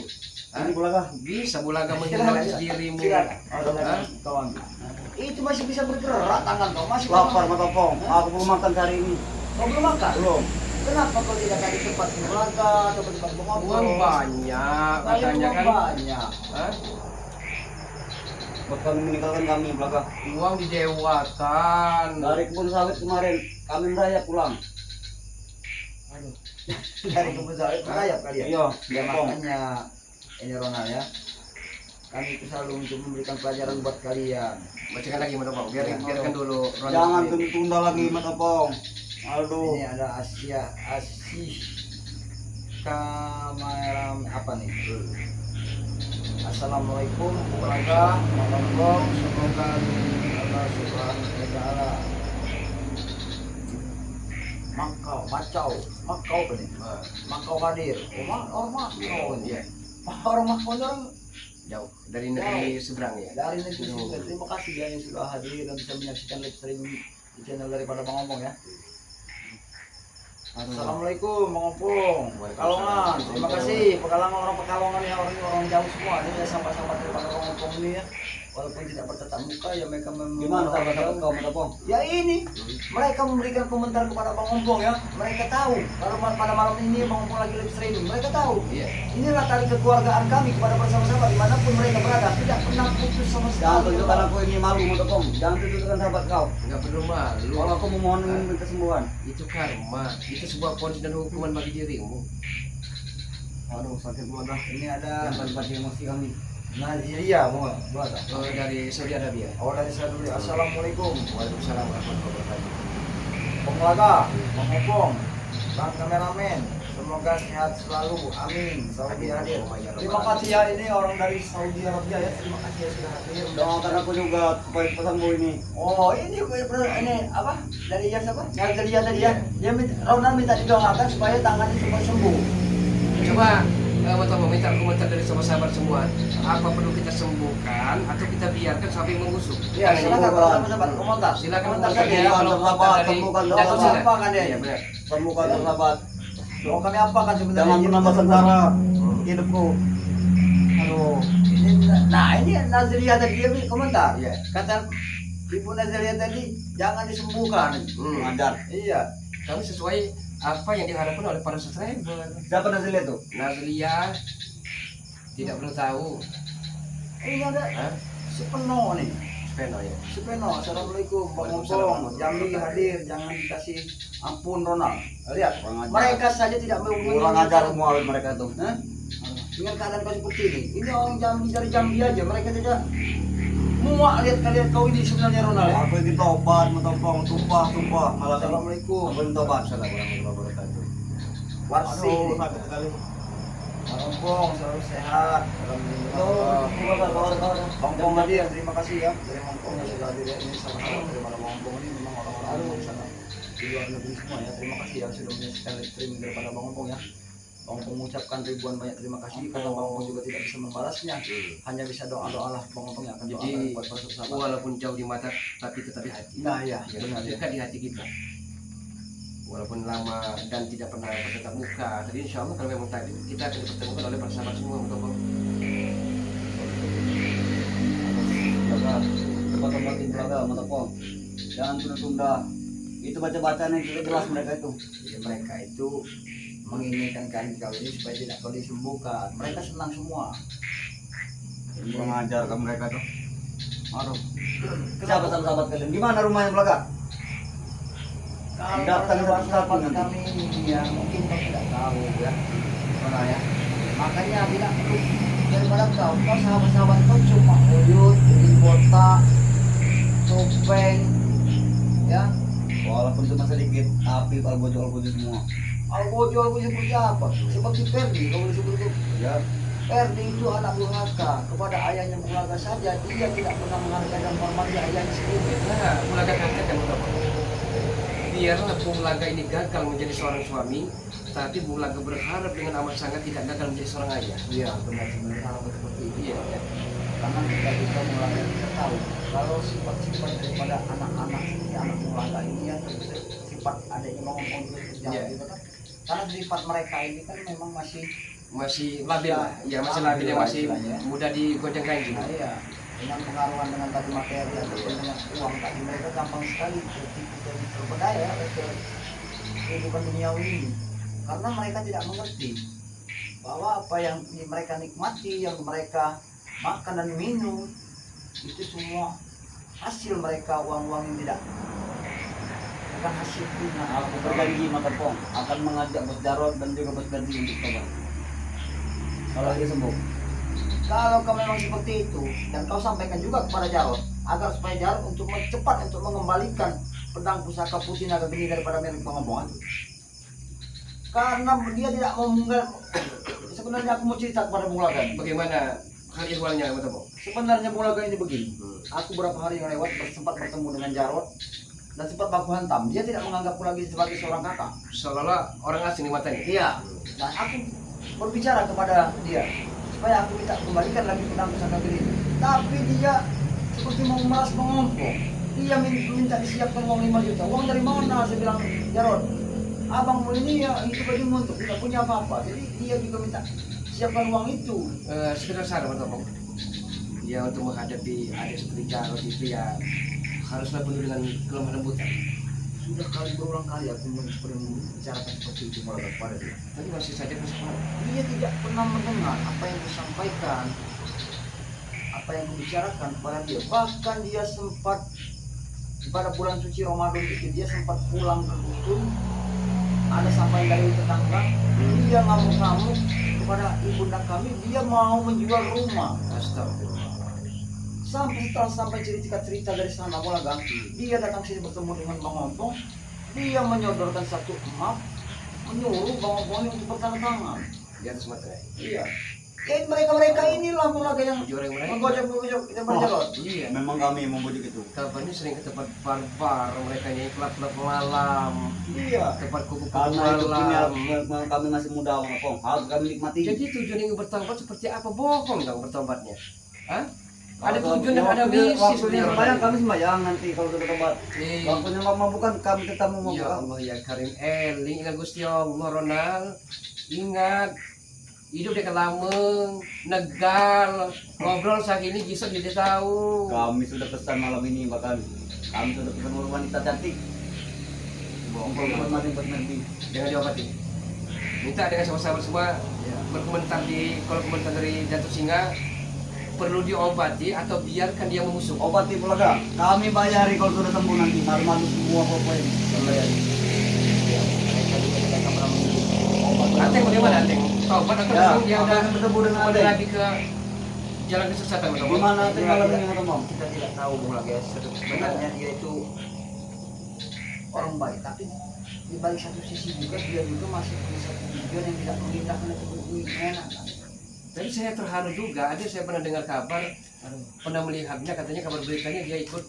Ini Bulaga. Bisa Bulaga menghindari dirimu. Silakan. Hah? Kau ambil. Itu masih bisa bergerak tangan kau masih Lapar mata pong. Aku belum makan hari ini. Kau belum makan? Belum. Kenapa kau tidak cari tempat berlaga atau tempat Uang berngobrol? banyak katanya kan. Banyak. Hah? Buat kami meninggalkan kami Bulaga. Uang di dewatan. Dari kebun sawit kemarin kami merayap pulang. Dari kebun sawit merayap kalian. Iya, Ya pong. makanya ini Ronald ya. Kami itu selalu untuk memberikan pelajaran buat kalian. Bacakan lagi Mas Bang. Biarkan dulu Ronald Jangan sendiri. tunda lagi mata pong. Aduh. Ini ada Asia Asih kamera apa nih? Assalamualaikum warahmatullahi wabarakatuh. Semoga Allah Subhanahu wa taala Makau apa nih? Makau hadir. Orang Makau Iya. Orang Makau orang Jauh dari negeri seberang ya. dari negeri Sunda. Terima kasih ya yang sudah hadir dan bisa menyaksikan live streaming di channel daripada Bang Ompong ya. Assalamualaikum Bang Ompong. Pekalongan. Terima kasih Pekalongan, orang Pekalongan ya, orang jauh semua. Ini ya sahabat-sahabat daripada Bang Ompong ini ya. Walaupun tidak bertatap muka ya mereka Gimana sahabat-sahabat kau mata pong? Ya ini mereka memberikan komentar kepada Bang Ompong ya. Mereka tahu kalau pada malam ini Bang Ompong lagi live streaming. Mereka tahu. Iya. Inilah tali kekeluargaan kami kepada bersama-sama dimanapun mereka berada. Tidak pernah putus sama Jangan sekali. tunjukkan aku ini malu mata pong. Jangan tunjukkan sahabat kau. Enggak perlu malu. Kalau aku memohon ingin kesembuhan. Itu karma. Itu sebuah ponis dan hukuman bagi dirimu. Aduh sakit banget. Ini ada Jangan bagi emosi kami. Naziria mau buat Dari Saudi Arabia. Oh dari saya dulu. Assalamualaikum. Waalaikumsalam warahmatullahi wabarakatuh. Penglaga, Bang Ompong, Bang kameramen, semoga sehat selalu. Amin. Saudi hadir. Terima kasih ya ini orang dari Saudi Arabia ya. Terima kasih ya sudah hadir. Doakan aku juga supaya cepat sembuh ini. Oh ini apa? Dari yang siapa? Naziria tadi ya. Dia Ronald minta didoakan supaya tangannya cepat sembuh. Coba Bapak meminta komentar dari sahabat semua. Apa perlu kita sembuhkan atau kita biarkan sampai membusuk? Ya Ini silakan bukan. sahabat komentar. Silakan komentar komentar saja ya. ya. Kalau Sembuhkan, komentar dari sembuhkan, Datuk sembuhkan. Sila. Apa kan dia? Iya benar. Sembuhkan sahabat. Mau kami apa kan sebenarnya? Jangan pernah sengsara hidupku. Aduh. Ini Naziria tadi dia beri komentar. Iya. Kata Ibu Naziria tadi jangan disembuhkan. Ngajar. Iya. Kami sesuai apa yang diharapkan oleh para subscriber. Siapa nasi lihat tuh? Nazlia tidak perlu tahu. Ini ada Hah? si Peno nih. Speno ya. Si Peno. Assalamualaikum Bang Waalaikumsalam. Ompong. Jambi hadir. Jangan dikasih ampun Ronald. Lihat. Kurang ajar. Mereka saja tidak mau Kurang ajar semua mereka tuh. Hah? Dengan keadaan kau seperti ini. Ini orang Jambi dari Jambi aja. Mereka tidak muak lihat kalian kau ini sebenarnya Ronald. Ya? Aku ingin tobat, mentopong, tumpah. Malah Assalamualaikum. Aku ingin tobat. Assalamualaikum warahmatullahi wabarakatuh. Warsi. Aduh, sakit sekali. Bang Ompong selalu sehat. Aduh, kawan-kawan. Bang Ompong hadir. Terima kasih ya. Dari Bang Ompong yang sudah hadir ya. Ini sama-sama daripada Bang Ompong ini memang orang-orang di sana di luar negeri semua ya. Terima kasih yang sudah menyaksikan live streaming daripada Bang Ompong ya. Bang Ompong mengucapkan ribuan banyak terima kasih karena Bang Ompong juga tidak bisa membalasnya. Hanya bisa doa-doa lah Bang Ompong yang akan Jadi doakan buat para sahabat. walaupun jauh di mata tapi tetap di hati. Nah ya, Ya, benar ya. dekat di hati kita. Walaupun lama dan tidak pernah bertatap muka, tapi insya Allah kalau memang tadi kita akan dipertemukan oleh para sahabat semua untuk Belaga, tempat-tempatin belaga, mentopong. Jangan tunda-tunda. Itu baca-bacaan yang tidak jelas mereka itu. Jadi mereka itu menginginkan kalian kau ini supaya tidak kau disembuhkan. Mereka senang semua. Kurang ajar ke mereka tuh. Aduh. Siapa sahabat kalian? Gimana rumahnya belaga? Kalau Datang para sahabat satu-satu kami ini ya mungkin kau tidak tahu ya, mana ya. Makanya bila perlu daripada kau sahabat-sahabat kau cuma uyut, jadi botak, topeng, ya. Walaupun cuma sedikit, tapi algojo semua. Algojo seperti apa? Seperti Ferdi, kalau disebut itu. Ya, Ferdi itu anak durhaka kepada ayahnya Bulaga saja, dia tidak pernah menghargai dan menghormati ayahnya sendiri. Nah, Bulaga katakan betul. Biarlah Bulaga ini gagal menjadi seorang suami, tapi Bulaga berharap dengan amat sangat tidak gagal menjadi seorang ayah. Iya, benar sebenarnya hal seperti itu. Iya, ya. Karena kita Bulaga kita tahu kalau sifat-sifat daripada anak-anak seperti anak Bulaga ini ya sifat adanya ngomong Iya. gitu kan. Karena sifat mereka ini kan memang Masih labil lah, ya masih labil, ya masih mudah digoncangkan juga. nah, iya, dengan pengaruhan dengan tadi materi ataupun dengan uang tadi mereka gampang sekali terpedaya ke kehidupan duniawi ini karena mereka tidak mengerti bahwa apa yang mereka nikmati, yang mereka makan dan minum itu semua hasil mereka, uang-uang yang tidak bukan hasil punya. aku berjanji mata pong akan mengajak Bos Jarod dan juga Bos Berdi untuk tobat. Kalau dia sembuh. Kalau kau memang seperti itu dan kau sampaikan juga kepada Jarod agar supaya Jarod untuk cepat untuk mengembalikan pedang pusaka putih naga geni daripada milik pengomongan. Karena dia tidak mau sebenarnya aku mau cerita kepada Bung Laga. Bagaimana hal ihwalnya, betul? Sebenarnya Bung Laga ini begini. Aku beberapa hari yang lewat sempat bertemu dengan Jarod dan sempat baku hantam. Dia tidak menganggapku lagi sebagai seorang kakak. Seolah-olah orang asing di matanya. Iya. Dan aku berbicara kepada dia supaya aku minta kembalikan lagi pedang pusaka geni. Tapi dia seperti mau meras mengompong. Dia minta disiapkan uang 5 juta. Uang dari mana? Saya bilang, Jarod, abangmu ini ya itu bajumu untuk tidak punya apa-apa. Jadi dia juga minta siapkan uang itu. Sekedar saran, betul? Ya untuk menghadapi adik seperti Jarod itu ya haruslah penuh dengan kelemah lembutan. Sudah berulang kali aku membicarakan seperti itu kepada dia. Tapi masih saja kesalahan. Dia tidak pernah mendengar apa yang disampaikan, apa yang dibicarakan kepada dia. Bahkan dia sempat pada bulan suci Ramadan itu dia sempat pulang ke dusun. Ada sampai dari tetangga, dia ngamuk-ngamuk kepada ibunda kami, dia mau menjual rumah. Astagfirullah. Sampai cerita dari sana Bulaga, dia datang sini bertemu dengan Bang Ompong, dia menyodorkan satu map, menyuruh Bang Ompong untuk bertanda tangan. Di atas materai. Iya. Ya mereka inilah Bulaga yang Jurang mereka. menggojok kita berjalan. Iya. Memang kami membujuk itu. Kabarnya sering ke tempat barbar, mereka nyanyi klub-klub malam, Iya. tempat kupu-kupu Karena itu punya malam. kami masih muda, Pong. Harus kami nikmati. Jadi tujuan yang bertobat seperti apa? Bohong dong bertobatnya. Hah? Ada Kalau tujuan dan ada misi. Waktunya sebenarnya. sembahyang kami sembahyang nanti kalau sudah tobat. Eh, Waktunya memabukan kami tetap Ya memabukan. Allah ya Karim Eling, ingat Gusti Allah Ronald. Ingat hidup dekat Lameng, Negal, ngobrol saat ini kisah dia tahu. Kami sudah pesan malam ini bahkan kami sudah pesan wanita cantik. Untuk menemani Bos Berdi. Jangan diobati. Minta dengan sahabat-sahabat semua berkomentar di kolom komentar dari Jatuh Singa, perlu diobati atau biarkan dia membusuk. Obati Bulaga. Kami bayari kalau sudah sembuh nanti. Malu-malu semua pokoknya. Bayari. Anteng bagaimana Anteng? Taubat atau Ya, memang dia udah akan bertemu dengan kembali Anteng. lagi ke jalan kesesatan betul? Gimana nanti malam ini teman? Kita tidak tahu Bulaga. Sebenarnya dia itu orang baik, tapi di balik satu sisi juga dia juga masih punya satu tujuan yang tidak mengindahkan itu enak. Tapi saya terharu juga, ada saya pernah dengar kabar, pernah melihatnya katanya kabar beritanya dia ikut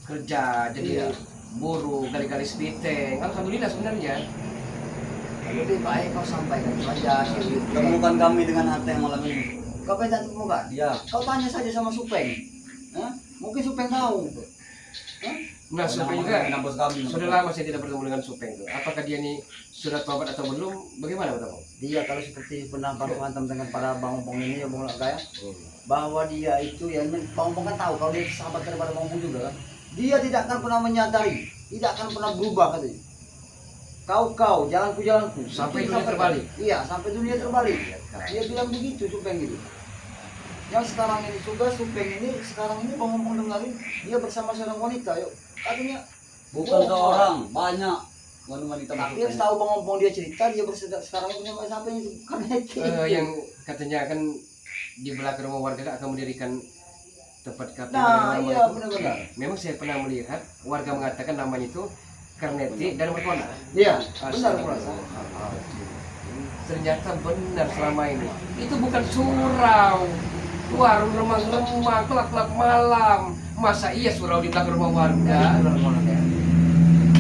kerja jadi Iya. buruh gali-gali spiteng. Alhamdulillah sebenarnya. Lebih baik kau sampaikan saja. Temukan kami dengan Anteng malam ini. Kau pengen temukan? Ya. Kau tanya saja sama Supeng. Hah? Mungkin Supeng tahu. Hah? Nah, Supeng juga Bos kami. sudah lama saya tidak bertemu dengan Supeng tuh. Apakah dia ini sudah tobat atau belum? Bagaimana betul? Dia kalau seperti pernah baru hantam dengan para Bang Ompong ini ya Bang Laga ya, bahwa dia itu ya Bang Ompong kan tahu kalau dia sahabat daripada Bang Ompong juga kan. Dia tidak akan pernah menyadari, tidak akan pernah berubah katanya. Kau jalanku Sampai Itu dunia terbalik. Iya, sampai dunia terbalik. Dia bilang begitu Supeng gitu. Yang sekarang ini juga Supeng ini sekarang ini Bang Ompong dengarin dia bersama seorang wanita yuk. Katanya Bukan seorang, banyak wanita Tapi yang tahu bang dia cerita dia sekarang punya sampai itu karena itu. Yang katanya kan di belakang rumah warga akan mendirikan tempat kafe. Nah iya benar-benar. Memang saya pernah melihat warga mengatakan namanya itu Karneti dan Merkona. Iya benar merasa. Ternyata benar selama ini itu bukan surau, warung remang-remang, kelap-kelap malam. Masa iya surau di belakang rumah warga?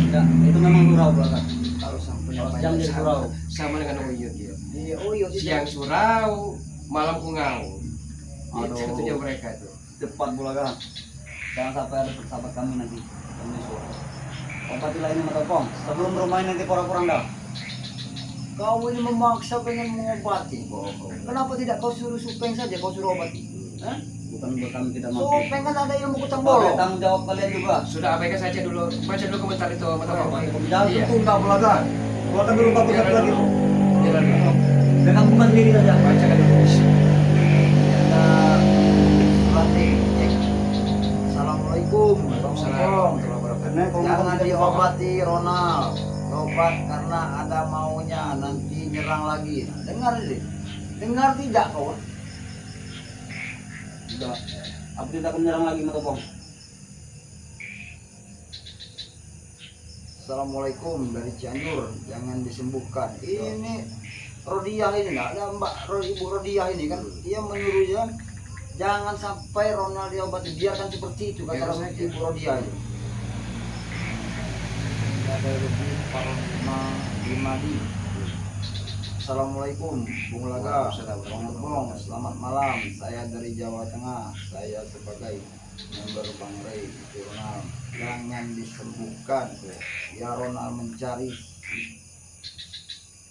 Ya, itu memang surau belakang. Kalau sampai Yang jadi surau. Sama dengan Uyut ya. Iya oh iya Siang surau, malam kungau. Itu Aduh. tujuan mereka itu. Cepat Bulaga. Jangan sampai ada sahabat kami nanti. Kami suruh. Obatilah ini mata pong. Sebelum bermain nanti kurang-kurang dah. Kau ini memaksa pengen mengobati. Kenapa tidak kau suruh Supeng saja kau suruh obati? Hah? Bukan buat kami tidak mampu. Supeng kan ada ilmu kutang Boleh bolong. tanggung jawab kalian juga. Sudah abaikan saja dulu. Baca dulu komentar itu mata Pong. Jangan Iya. tunda Bulaga. Keluarkan dulu bagus Jalan lagi. dulu. Jalan dulu. Dengan bukan sendiri saja. Bacakan dulu. Ada Suratih. Assalamualaikum. Waalaikumsalam. Jangan diobati Ronald. Obat karena ada maunya nanti nyerang lagi. Nah, dengar sih. Dengar tidak kau? Sudah. Aku tidak akan menyerang lagi mata pong. Assalamualaikum dari Cianjur. Jangan disembuhkan. Ini Rodiah ini nggak ada Ibu Rodiah ini kan dia menyuruhnya jangan sampai Ronald diobati, biarkan seperti itu kata Ibu Rodiah ini. Ada lebih Parma Dimadi. Assalamualaikum Bung Laga, Bung, selamat malam. Saya dari Jawa Tengah. Saya sebagai member Bang Ray Ronald. Jangan disembuhkan. Ya Ronald mencari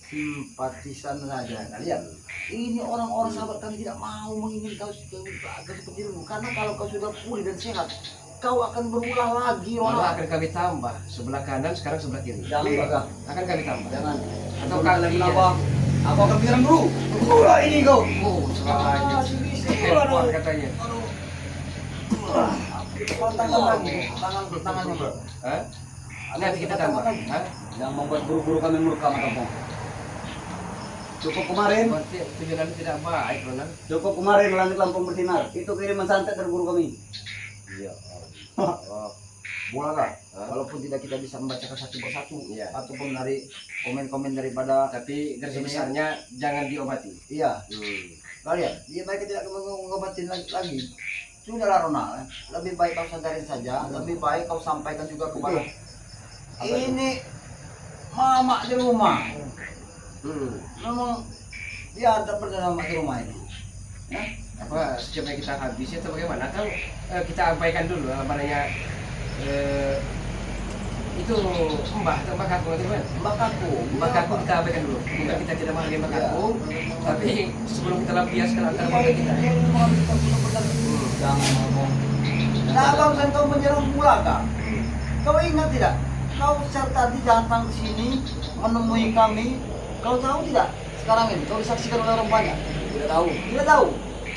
simpatisan saja. Nah, lihat, ini orang-orang sahabat kami tidak mau menginginkan kau seperti dulu. Karena kalau kau sudah pulih dan sehat, kau akan berulah lagi Malah Ronald. akan kami tambah sebelah kanan sekarang sebelah kiri. Jangan Bulaga. Akan kami tambah. Jangan. Atau Kalian kaki kenapa? ya. Aku akan menyerang dulu. Murah ini kau. Oh, serangannya. si bisa. Hebat katanya. Tangan lagi, tangannya bro. Hah? Nanti kita tambah. Hah? Yang membuat guru-guru kami murka mata pong. Cukup kemarin. Berarti tujuan Anda tidak baik, Ronald. Cukup kemarin langit lampung bersinar. Itu kiriman santet dari guru kami. Iya. Bola walaupun tidak kita bisa membacakan satu persatu, Iya. ataupun dari komen-komen daripada Tapi garis Ini besarnya jangan diobati. iya kalian, dia baik tidak mengobatin lagi. Sudahlah Ronald, lebih baik kau sadarin saja, lebih baik kau sampaikan juga kepada ini mama di rumah. Memang dia ada bernama di rumah ini. Ya? Apa sejauh kita habis atau bagaimana? Atau kita abaikan dulu apa namanya itu mbah atau mbak kaku nanti kan? Mbak Kaku, Mbak kaku kita abaikan dulu. Bukan kita tidak menghargai mbak kaku, tapi sebelum kita lampiaskan antara warga kita. Jangan ngomong. Nah, barusan kau menyerang Bulaga. Kau ingat tidak? Kau tadi datang ke sini menemui kami. Kau tahu tidak? Sekarang ini kau disaksikan oleh orang banyak. Tidak tahu. Tidak tahu.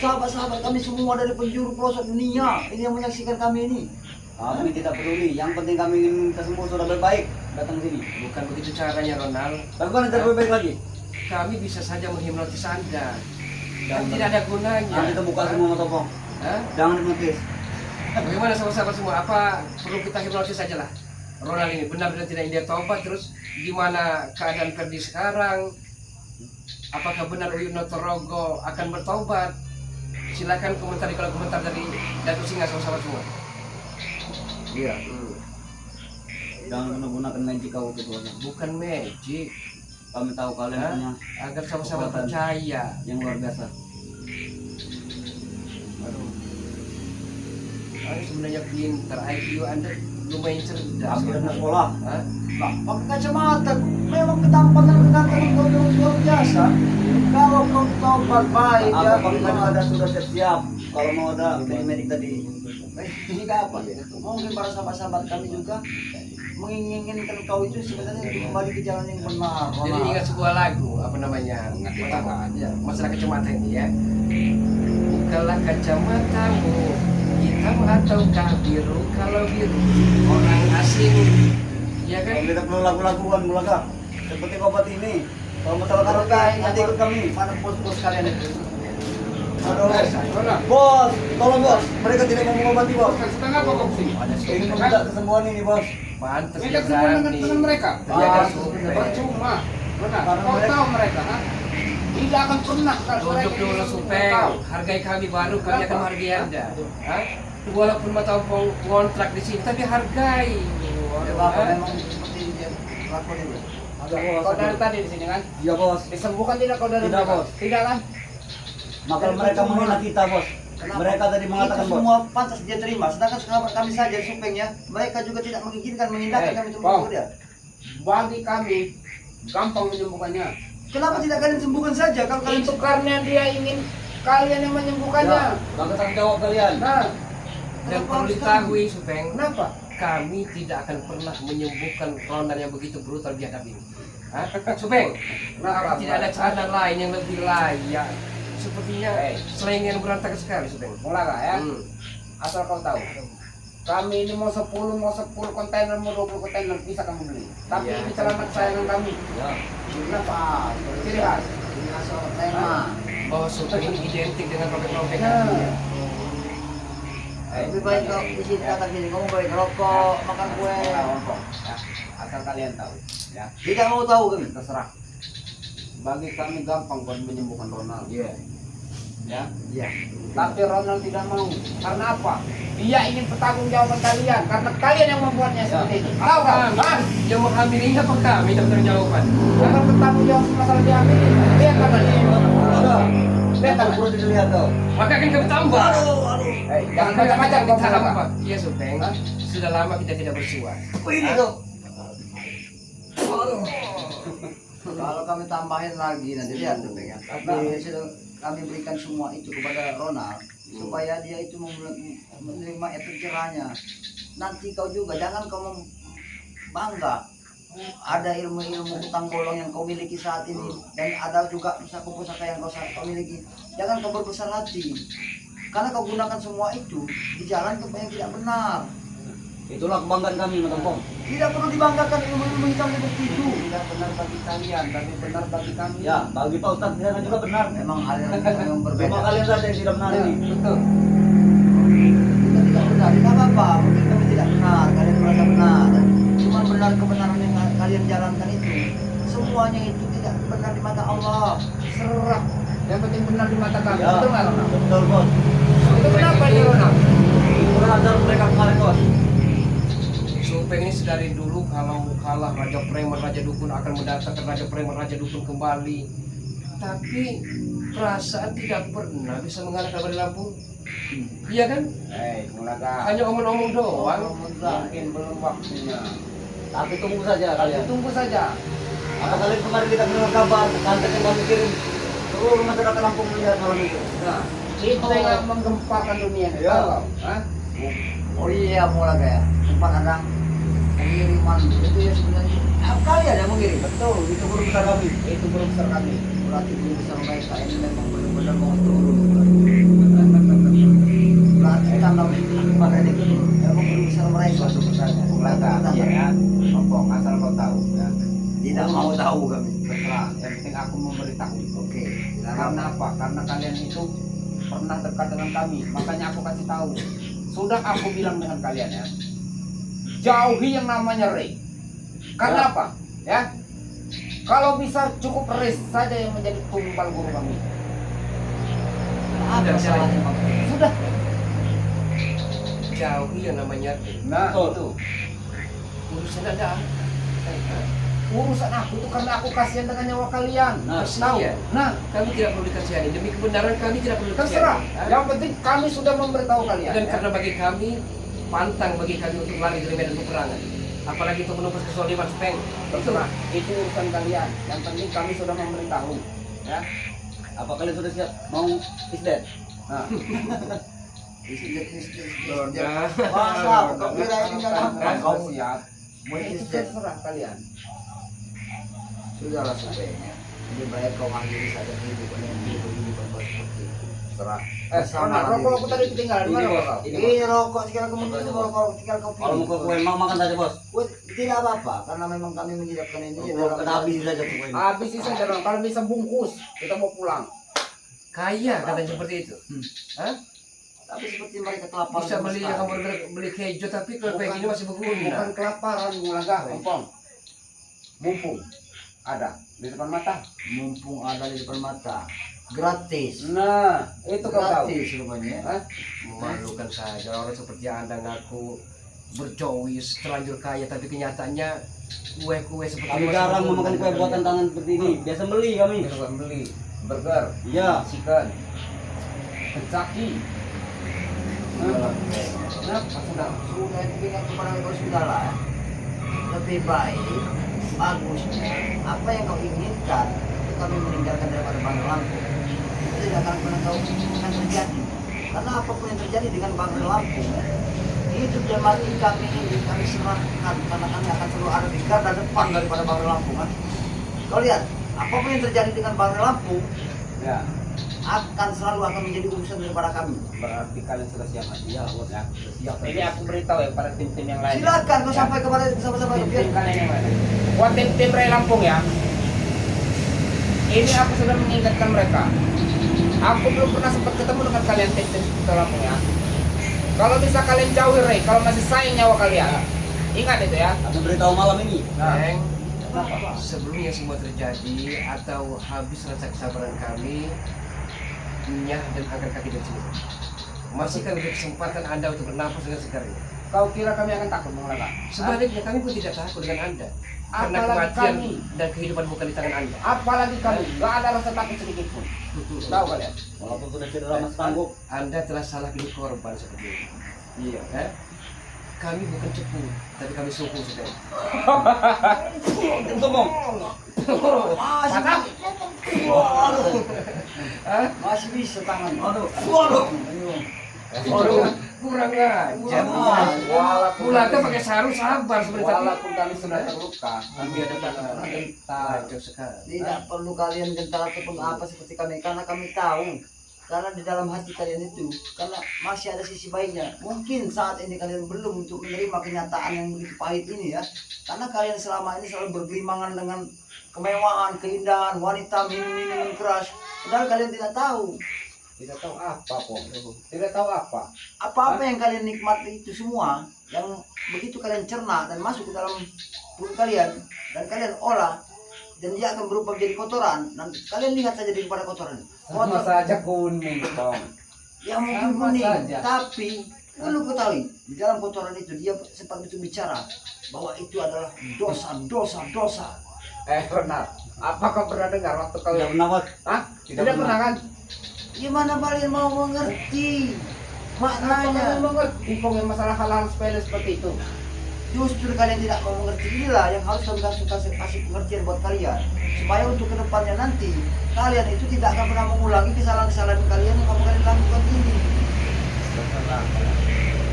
Sahabat-sahabat kami semua dari penjuru pelosok dunia ini yang menyaksikan kami ini. Kami tidak peduli. Yang penting kami ingin kesembuh sudah baik. Datang ke sini. Bukan begitu caranya, Ronald. Bagaimana cara lebih baik lagi? Kami bisa saja menghipnotis Anda. Dan Jangan. tidak ada gunanya. Kami terbuka semua mata pong. Hah? Jangan dinotis. Bagaimana sahabat-sahabat semua? Apa perlu kita hipnotis saja lah? Ronald ini benar-benar tidak dia tobat, terus gimana keadaan Ferdi sekarang? Apakah benar Uyut Notorogo akan bertobat? Silakan komentar di kolom komentar dari Datuk Singa sahabat-sahabat semua. Iya. Jangan menggunakan magic kau gitu aja. Bukan magic, Kami tahu kalian Hah? punya agar sahabat-sahabat Kekuatan. percaya. yang luar biasa. Aduh. Anda sebenarnya pintar, IQ Anda lumayan cerdas. Kami pernah sekolah. Hah? Nah, pakai kacamata, memang ketampanan kau yang luar biasa. Kalau kau tobat baik ya. Apa kami kan ada sudah siap-siap. Kalau mau ada medik tadi. Ini apa? Mungkin para sahabat-sahabat kami juga menginginkan kau itu sebenarnya untuk kembali ke jalan yang benar. Jadi ingat sebuah lagu, apa namanya? Masalah kacamata ini ya. Bukalah kacamatamu, hitam ataukah biru? Kalau biru orang asing, ya kan? Kalau kita perlu lagu-laguan Bulaga. Seperti obat ini. Kalau masalah karaoke nanti ikut kami. Mana bos-bos kalian itu? Aduh, bos, tolong bos. Mereka tidak mau mengobati bos. Setengah apa kau sini? Ingin meminta kesembuhan ini bos. Pantes Minta dia kesembuhan dengan berani. tangan mereka. Jaga Ah, supeng. Percuma. Benar. Karena Kau mereka- tahu mereka, ha? Tidak akan pernah kalau Duduk dulu supeng, hargai kami baru kami akan menghargai anda. Hah? Walaupun mau tahu kontrak di sini, tapi hargai. Ya bapak memang seperti dia lakukan itu. Kau dari tadi di sini kan? Iya bos. Disembuhkan tidak kau dari Tidak, mereka? Bos. Tidak kan? Maka mereka menghina kita bos. Kenapa? Mereka tadi mengatakan itu bos. semua pantas dia terima, sedangkan sahabat kami saja supeng ya, mereka juga tidak mengizinkan mengindahkan kami untuk Bang. membunuh dia. Bagi kami gampang menyembuhkannya. Kenapa tidak kalian sembuhkan saja kalau kalian Itu karena dia ingin kalian yang menyembuhkannya. Maka tanggung jawab kalian. Nah, Dan perlu diketahui supeng, kenapa? kami tidak akan pernah menyembuhkan Ronald yang begitu brutal biadab ini. Hah? Supeng, Kenapa? tidak ada cara lain yang lebih layak. Sepertinya selain yang berantakan sekali, Supeng. Mulai ya. Hmm. Asal kau tahu. Kami ini mau 10 kontainer, mau 20 kontainer bisa kamu beli. Tapi Iya. ini celana kesayangan kami. Ya. Kenapa? Ciri khas. ini asal tema. Bahwa Supeng ini identik dengan robek-robek. Nah. Lebih baik kau di sini kata gini, kamu baik rokok, makan kue. Ya, asal kalian tahu, ya. Tidak mau tahu kami. Terserah. Bagi kami gampang buat menyembuhkan Ronald. Iya. Ya. Iya. Tapi Ronald tidak mau. Karena apa? Dia ingin pertanggungjawaban kalian. Karena kalian yang membuatnya seperti itu. Tahu kan? Hah? Yang menghamili apa kami tak bertanggung jawaban? Karena bertanggung jawab masalah dia ini. Lihat kan ini. Udah. Lihat kan? Perlu dilihat tuh. Maka kan kami tambah. Jangan macam-macam kau Kita bilang. apa? Iya Supeng. Sudah lama kita tidak bersua. Ini tuh. Kalau kami tambahin lagi nanti lihat tuh ya. Tapi sudah kami berikan semua itu kepada Ronald supaya dia itu menerima efek jerahnya. Nanti kau juga jangan kau bangga ada ilmu-ilmu hutang bolong yang kau miliki saat ini dan ada juga pusaka yang kau miliki. Jangan kau berbesar hati karena kau gunakan semua itu di jalan yang tidak benar. Itulah kebanggaan kami, Matempong. Tidak perlu dibanggakan ilmu-ilmu hitam seperti itu. Tidak benar bagi kalian, tapi benar bagi kami. Ya, bagi Pak Ustadz di sana juga benar. Memang hal yang berbeda. Cuma kalian saja yang tidak benar ini. Betul. Kita tidak benar, tidak apa-apa. Mungkin kami tidak benar, kalian merasa benar. Dan cuma benar kebenaran yang kalian jalankan itu, semuanya itu tidak benar di mata Allah. Serah. Yang penting benar di mata kami. Ya, Betul nggak, Ronald? betul bos. Itu kenapa ini, Ronald? Kurang ajar mereka kemarin bos. Supeng ini sedari dulu kalau kalah Raja Preman, Raja Dukun akan mendatangkan Raja Preman, Raja Dukun kembali. Tapi perasaan tidak pernah bisa mengalahkan Bali Lampung. Iya kan? Mulaga. Hanya omong-omong doang. Mungkin belum waktunya. Tapi tunggu saja Tapi kalian. tunggu saja. Apa kalian kemarin kita mendengar kabar santet yang kami kirim seluruh masyarakat Lampung melihat malam itu. Nah, itu yang menggempakan dunia. Iya. Tahu? Hah? Oh iya, mulai kayak sempat ada pengiriman itu ya sebenarnya. Kalian yang mengirim. Betul, itu guru besar kami. Itu belum besar kami. Berarti guru besar mereka ini memang benar-benar mau turun. Berarti tanda pada itu memang guru besar mereka. Suatu besarnya. Mulaga. Ya. Ngomong asal kau tahu. Ya. Tidak mau tahu kami. Terserah. Yang penting aku memberitahu. Oke. Karena apa? Karena kalian itu pernah dekat dengan kami. Makanya aku kasih tahu. Sudah aku bilang dengan kalian ya. Jauhi yang namanya Rey. Karena apa? Ya. Kalau bisa cukup Rey saja yang menjadi tumbal guru kami. Apa salahnya Bang? Sudah. Jauhi yang namanya Nah, Betul. itu. urusan ada. Urusan aku itu karena aku kasihan dengan nyawa kalian. Nah, tahu. iya. Nah, Kami tidak perlu dikasihani. Demi kebenaran kami tidak perlu terserah. dikasihani. Yang penting kami sudah memberitahu kalian. Dan ya. karena bagi kami pantang bagi kami untuk lari dari medan peperangan. Apalagi untuk menembus kesoliman Supeng. Terserah. Itu urusan kalian. Yang penting kami sudah memberitahu. Ya. Apa kalian sudah siap mau isdet? Nah, Masa kau kira ini nggak gampang kau kau siap. mau Itu istet? terserah kalian. Sudahlah sebaiknya lebih baik kau akhiri saja kehidupan yang hidup seperti itu. terserah. Mana rokok aku tadi ketinggalan, Ini, mana Bos. rokok? Ini rokok sekarang kemudian itu rokok tinggal kopi. Kalau mau ke kue makan saja bos. Wah, tidak apa-apa karena memang kami menyediakan ini. Kita habis saja kue. Habis sisa dong, kalau bisa bungkus, kita mau pulang. Kaya katanya seperti itu. Hah? Tapi seperti mereka kelaparan. Bisa beli hamburger, beli keju tapi kalau kayak gini masih Bukan berguna. kelaparan, Mulaga, Ompong. Mumpung ada di depan mata. Mumpung ada di depan mata. Gratis. Nah, itu kau tahu. Gratis rupanya. Hah? Memalukan saja orang seperti Anda ngaku berjowis, terlanjur kaya tapi kenyataannya kue-kue seperti Kami ini jarang masih memakan kue berguna. buatan tangan seperti ini. Biasa beli kami. Kita beli burger, Iya. chicken, Kentucky. Kenapa sudah? Sudah diberikan kepada kau sudah lah. Lebih baik, bagusnya apa yang kau inginkan itu kami meninggalkan daripada Bangga Lampung. Itu tidak akan pernah tahu akan terjadi. Karena apapun yang terjadi dengan Bangga Lampung, hidup dan mati kami ini kami serahkan karena kami akan selalu ada di garda depan daripada Bangga Lampung. Kan? Kau lihat, apapun yang terjadi dengan Bangga Lampung Ya, akan selalu akan menjadi urusan daripada kami. berarti kalian sudah siap mati. Iya bos. Ya, siap. Ini aku beritahu ya pada tim-tim yang lain. Silakan kau Ya. sampai kepada sama-sama Tim-tim kalian yang lain. Buat tim-tim Ray Lampung ya. Ini aku sudah mengingatkan mereka. Aku belum pernah sempat ketemu dengan kalian tim-tim Ray Lampung ya. Kalau bisa kalian jauhi Ray, kalau masih sayang nyawa kalian. Ingat itu ya. Aku beritahu malam ini. Neng, sebelumnya semua terjadi atau habis rasa kesabaran kami, nyah dan angkat kaki dari sini. Masih kami beri kesempatan Anda untuk bernafas dengan segar ini. Kau kira kami akan takut mengelak? Sebaliknya kami pun tidak takut dengan Anda. Karena Apalagi kematian kami. dan kehidupan bukan di tangan Anda. Apalagi kami, nggak ada rasa takut sedikit pun. Tahu kalian? Walaupun sudah cedera mas sanggup. Anda telah salah pilih korban seperti ini. Iya, eh? Kami bukan cepu, tapi kami suku saudara. Sombong. Masih bisa tangan. Aduh. Waduh, kurang ajar. Pulangnya pakai sarung sabar seperti tadi. Walaupun kami sudah terluka, kami ada gentar. Kacau sekali. Tidak perlu kalian gentar ataupun apa seperti kami karena kami tahu karena di dalam hati kalian itu karena masih ada sisi baiknya. Mungkin saat ini kalian belum untuk menerima kenyataan yang begitu pahit ini ya. Karena kalian selama ini selalu bergelimangan dengan kemewahan, keindahan, wanita, minum-minum keras. Padahal kalian tidak tahu Tidak tahu apa, Pong. Tidak tahu apa. apa-apa yang kalian nikmati itu semua yang begitu kalian cerna dan masuk ke dalam perut kalian dan kalian olah dan dia akan berubah menjadi kotoran. Dan kalian lihat saja daripada kotoran. Sama saja kuning, Pong. Ya mungkin Sama kuning, saja. tapi perlu ketahui di dalam kotoran itu dia sempat itu bicara bahwa itu adalah dosa. Renat, apakah pernah dengar waktu kau Tidak pernah bos. Hah? Tidak pernah kan? Gimana kalian mau mengerti Apakah maknanya? kalian mengerti Pong yang masalah hal-hal sepele seperti itu? Justru kalian tidak mau mengerti inilah yang harus kami kasih pengertian buat kalian supaya untuk kedepannya nanti kalian itu tidak akan pernah mengulangi kesalahan-kesalahan kalian yang kamu kalian lakukan ini.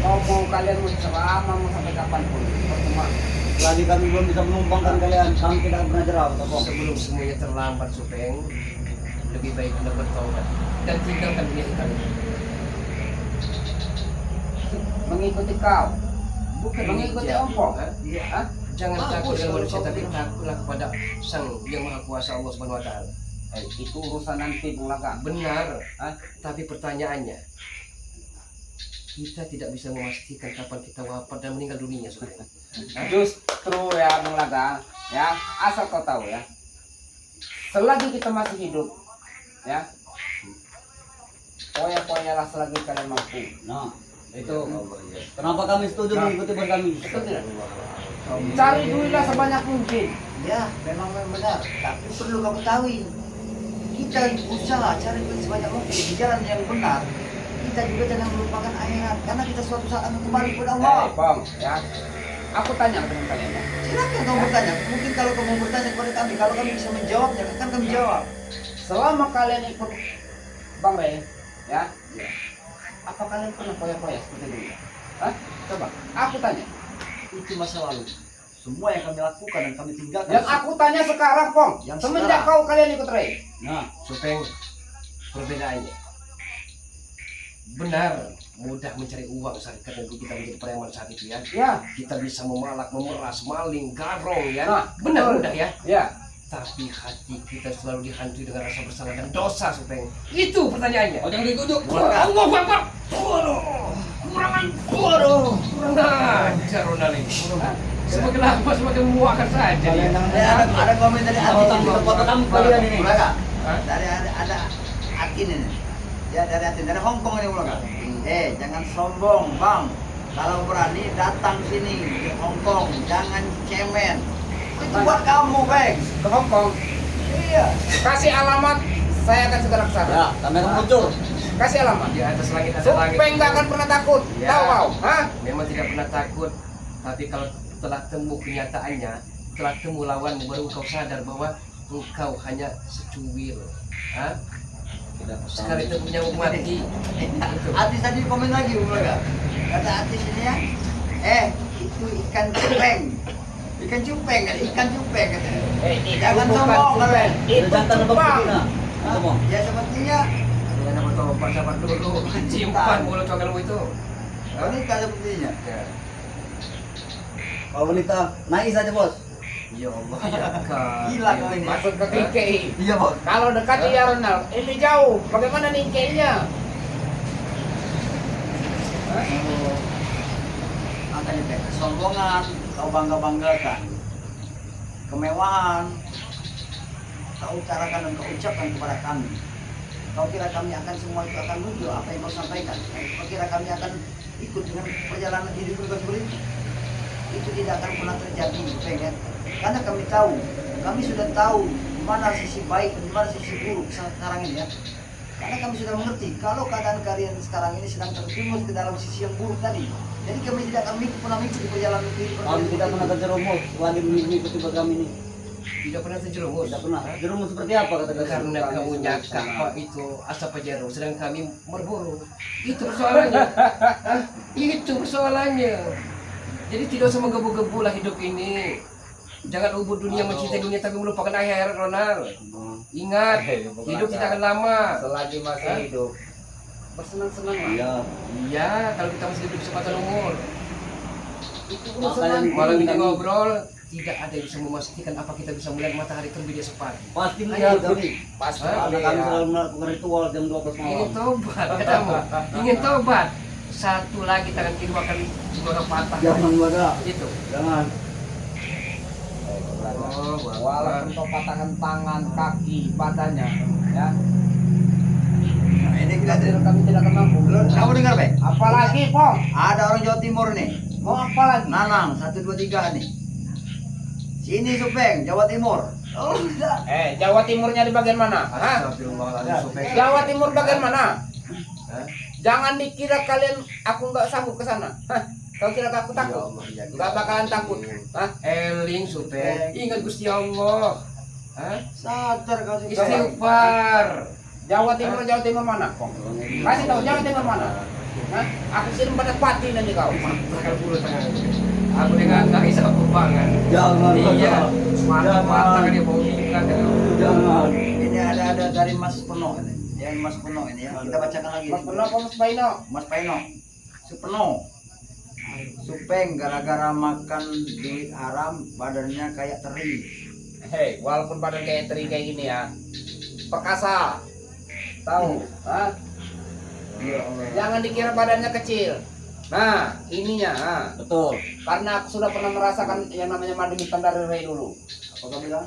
Mau kalian mau selama mau sampai kapan pun percuma. Selagi kami belum bisa menumpangkan kalian, kami tidak pernah jerah. Sebelum semuanya terlambat, Supeng, lebih baik Anda bertobat dan tinggalkan dunia hitam ini. Mengikuti kau, Bukan mengikuti mengejar, ompong. ha? Iya. Hah? Jangan Bagus takut dengan kalau manusia, kau tapi bilang. takutlah kepada Sang Yang Maha Kuasa Allah Subhanahu Wa Taala. Itu urusan nanti Bung Laka. Benar, Hah? tapi pertanyaannya, kita tidak bisa memastikan kapan kita wafat dan meninggal dunia, Supeng. Justru ya Bung Laka, ya asal kau tahu ya. Selagi kita masih hidup, ya. Poya-poyalah selagi kalian mampu. Nah, Itu kenapa kami setuju mengikuti bos kami? Betul tidak? Cari duitlah sebanyak mungkin. Ya, memang benar. Tapi perlu kamu ketahui, kita usaha cari duit sebanyak mungkin di jalan yang benar. Kita juga jangan melupakan akhirat, karena kita suatu saat akan kembali kepada Allah. Pong, ya. Aku tanya dengan kalian ya. Silakan kamu bertanya. Mungkin kalau kamu bertanya kepada kami, kalau kami bisa menjawabnya, akan kami jawab. Selama kalian ikut Bang Ray, ya. Apa kalian pernah poya-poya seperti dulu? Hah? Coba, aku tanya. Itu masa lalu. Semua yang kami lakukan dan kami tinggalkan. Yang aku tanya sekarang, Pong. Yang Semenjak sekarang. kau kalian ikut Ray. Nah, Supeng, perbedaannya. benar mudah mencari uang saat kita menjadi preman saat itu ya. Ya. Kita bisa memalak, memeras, maling, garong ya. Nah, Benar betul. mudah ya. Ya. Tapi hati kita selalu dihantui dengan rasa bersalah dan dosa, Supeng. Itu pertanyaannya. Oh, jangan dituduh. Allah Akbar. Waduh, kurang ajar Ronald ini. Semakin lama semakin muakan saja dia. Ada komen dari Atin ini. Potong kalian ini. Ulaga. Hah? Dari ada Atin ini. Ya dari Atin dari Hong Kong ini Ulaga. Jangan sombong bang. Kalau berani datang sini di Hong Kong, jangan cemen. Itu buat kamu, Bang. Ke Hong Kong. Iya. Kasih alamat, saya akan segera ke sana. Ya, kami akan muncul. Kasih alamat. Di atas langit ada langit. Supeng nggak akan pernah takut. Ya. Tahu kau? Hah? Memang tidak pernah takut, tapi kalau telah temu kenyataannya, telah temu lawanmu, baru engkau sadar bahwa engkau hanya secuil. Hah? Sekali temunya mati. Atis tadi komen lagi Ulaga. Kata Atis ini ya. Itu ikan cupeng. Ikan cupeng kan? Ikan cupeng katanya. Jangan sombong kalian. Itu jantan apa cupang. begini? Apa? Ya sepertinya Ya, nama topan sabar dulu. Simpan mulut cokelmu itu. wanita sepertinya. Ya. Kalau wanita, naik saja bos. Ya Allah, ya kan. Gila kau ini. Masuk ke KKI. Iya bos. Kalau dekat ya Ronald, ini jauh. Bagaimana nih KKI-nya? Makanya kayak kesombongan, kau bangga-banggakan, kemewahan, kau utarakan dan kau ucapkan kepada kami. Kau kira kami akan semua itu akan muncul apa yang kau sampaikan? Kau kira kami akan ikut dengan perjalanan hidup kau seperti itu? Itu tidak akan pernah terjadi, pengen. Karena kami tahu, kami sudah tahu di mana sisi baik dan di mana sisi buruk sekarang ini ya. Karena kami sudah mengerti kalau keadaan kalian sekarang ini sedang terjerumus ke dalam sisi yang buruk tadi. Jadi kami tidak akan pernah mengikuti perjalanan kehidupan. Kami tidak pernah terjerumus selagi mengikuti program ini. Tidak pernah terjerumus. Tidak pernah. Jerumus seperti apa kata kalian? Karena kamu nyangka Pak itu asap pajero, sedang kami berburu. Itu persoalannya. Hah? Itu persoalannya. Jadi tidak usah menggebu-gebu lah hidup ini. Jangan ubud dunia, mencintai dunia tapi melupakan akhirat, Ronald. Ingat, hidup tidak akan lama. Selagi masih hidup, bersenang-senang lah. Iya. Iya, kalau kita masih hidup kesempatan umur. Itu Makanya senang. Malam ini kami- ngobrol, tidak ada yang bisa memastikan apa kita bisa melihat matahari terbit esok pagi. Pasti melihat kami. Pasti Hah? Karena kami selalu melakukan ritual jam 12 Ingin malam. tobat, katamu. Ingin tobat. Satu lagi tangan kiri akan juga patah. Jangan baga. Itu. Jangan. Oh, Walaupun kau patahkan tangan, kaki, badannya, ya. Nah, ini kita Kami tidak akan mampu. kamu dengar Bang? Apalagi, Pong? Ada orang Jawa Timur nih. Mau apa lagi? Nanang 1 2 3 nih. Sini Supeng, Jawa Timur. Oh, enggak. Jawa Timurnya di bagian mana? Hah? Astagfirullahaladzim, Supeng. Jawa Timur bagian mana? Hah? Jangan dikira kalian aku nggak sanggup ke sana. Hah? Kau kira aku Ya takut? Allah, ya Nggak bakalan takut. Hah? Eling, Supeng. Ingat Gusti Allah. Hah? Sadar kau sih. Istighfar. Jawa Timur mana? Pong? Kasih tahu Jawa Timur mana? Hah? Aku kirim pada pati nanti kau. Bakal puluh tangan. Aku dengan nangis sama kumpangan. Jangan. Iya. Mata-mata kan Jangan. dia bau ikan. Jangan. Ini ada dari Mas Peno ini. Ya Mas Peno ini ya. Kita bacakan lagi. Mas Peno apa Mas Baino? Mas Peno. Supeno. Supeng gara-gara makan duit haram badannya kayak teri. Hei, walaupun badan kayak teri kayak gini ya, perkasa. Tahu? Hah? Ya Allah. Jangan dikira badannya kecil. Nah, ininya, Betul. karena aku sudah pernah merasakan yang namanya madu hitam dari Ray dulu. Apa kau bilang?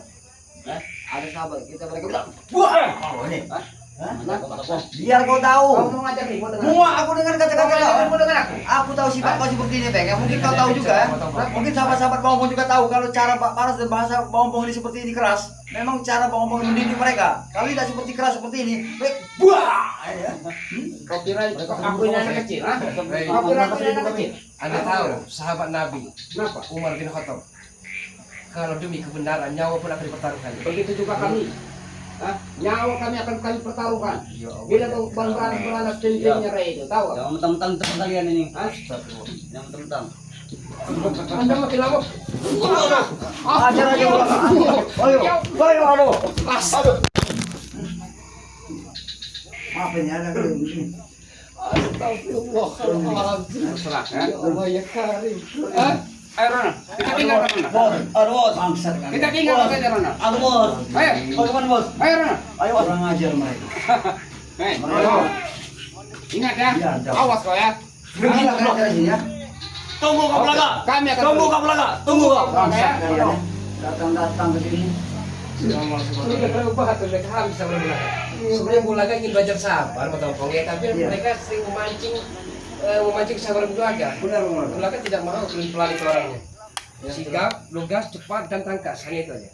Ada sahabat kita mereka bilang, Wah! oh ini. Hah? Apa? Biar kau Kamu tahu. mau ngajak nih, mau dengar? Semua aku dengar Kamu kata-kata ngajak kau. nih, mau dengar aku? Aku tahu sifat kau seperti ini, Bang. Ya, mungkin kau tahu juga ya. Mungkin sahabat-sahabat Bang Ompong juga tahu kalau cara Pak Paras dan bahasa Bang Ompong ini seperti ini keras. Memang cara Bang Ompong mendidik mereka. Kalau tidak seperti keras seperti ini, baik, buah. Ya. Kau kira aku ini anak kecil? Hah? Kau kira aku ini anak kecil? Anda tahu sahabat Nabi Kenapa? Umar bin Khattab, kalau demi kebenaran nyawa pun akan dipertaruhkan. Begitu juga kami. Hah? Nyawa kami akan kami pertaruhkan. Ya Allah. Bila kau beranas pentingnya Ray itu, tahu? Jangan mentang-mentang teman kalian ini. Hah? Jangan mentang-mentang. Anda makin lama. Ajar aja ulang. Ayo, ayo, aduh. Aduh. Maafin ya, ada Astagfirullahaladzim. Terserah ya. Ya Allah ya Karim. Ayo Rona, kita tinggal Rona. Bos, aduh bos. Bangsat kan. Kita tinggal saja Rona. Aduh bos. Ayo, Bagaimana bos? ayo Rona. Ayo bos. Kurang ajar mereka. Ayo. Ingat ya, Iya, ada. awas kau ya. Pergi lah mereka dari sini ya. Tunggu kau belaga. Kami akan Tunggu kau belaga. Tunggu kau. Bangsat kalian ya. Datang-datang ke sini. Sudah berubah tuh mereka habis sama Bulaga. Sebenarnya Bulaga ingin belajar sabar sama Tongkong ya, tapi mereka sering memancing kesabaran Bulaga. Benar benar. Bulaga tidak mau pelari ke orangnya. Sigap, lugas, cepat dan tangkas, hanya itu aja.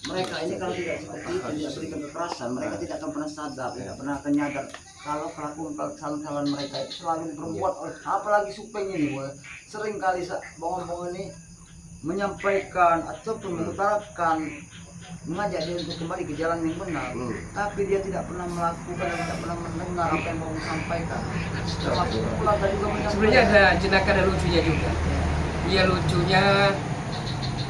Mereka ini kalau tidak seperti itu, tidak berikan kekerasan, mereka tidak akan pernah sadar, tidak pernah akan nyadar kalau kelakuan kesalahan mereka itu selalu diperbuat oleh, apalagi Supeng ini, boy. Sering kali bongong-bongong ini menyampaikan ataupun mengutarakan, mengajak dia untuk kembali ke jalan yang benar, tapi dia tidak pernah melakukan dan tidak pernah mendengar apa yang bongong sampaikan. Termasuk pula tadi juga menyampaikan. Sebenarnya ada jenaka dan lucunya juga. Iya lucunya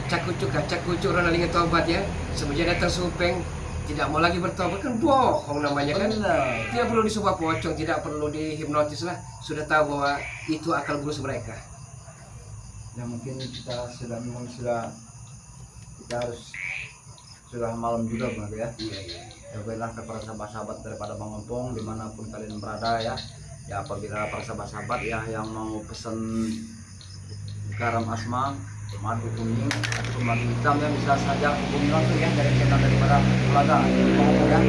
Cakucuk orang ingin tobat ya. Semenjak datang Supeng tidak mau lagi bertobat kan bohong namanya kan. Benar. Tidak perlu disubah pocong, tidak perlu dihipnotis lah. Sudah tahu bahwa itu akal bulus mereka. Ya mungkin kita sudah sudah malam juga Bang ya. Ya baiklah kepada sahabat-sahabat daripada Bang Ompong dimanapun kalian berada ya. Ya apabila para sahabat-sahabat ya yang mau pesen garam asma, madu kuning atau madu hitam yang bisa saja hubungi langsung ya dari channel daripada Bulaga ya.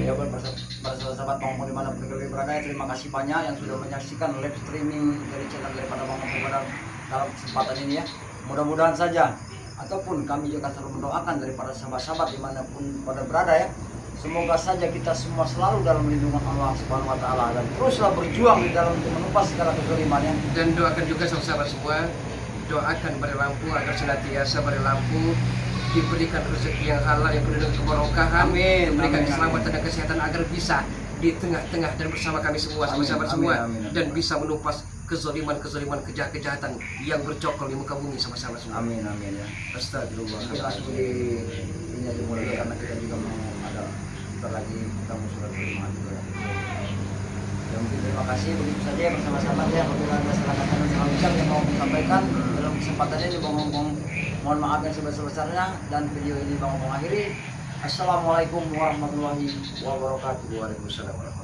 Ya buat para sahabat Bang Ompong dimanapun kalian berada ya, terima kasih banyak yang sudah menyaksikan live streaming dari channel daripada Bang Ompong pada dalam kesempatan ini ya. Mudah-mudahan saja ataupun kami juga selalu mendoakan daripada sahabat-sahabat dimanapun pada berada ya, semoga saja kita semua selalu dalam lindungan Allah Subhanahu Wa Taala dan teruslah berjuang di dalam untuk menumpas segala kezaliman ya. Dan doakan juga sahabat semua, doakan Bari Lampu agar senantiasa Bari Lampu diberikan rezeki yang halal yang penuh dengan keberkahan, Amin, diberikan amin, keselamatan dan kesehatan agar bisa di tengah-tengah dan bersama kami semua sahabat semua amin, amin. dan bisa menumpas kezaliman kejahatan yang bercokol di muka bumi sama-sama semua. Amin amin ya. Astagfirullah. Mungkin langsung ini aja mulai karena kita juga mau ada bentar lagi kita mau surat terima juga ya. Ya mungkin terima kasih begitu saja ya bersama-sama ya. Apabila ada salah kata dan salah ucap yang mau disampaikan dalam kesempatan ini Bang Ompong mohon maaf yang sebesar-besarnya dan video ini Bang Ompong akhiri. Assalamualaikum warahmatullahi wabarakatuh. Waalaikumsalam warahmatullahi wabarakatuh.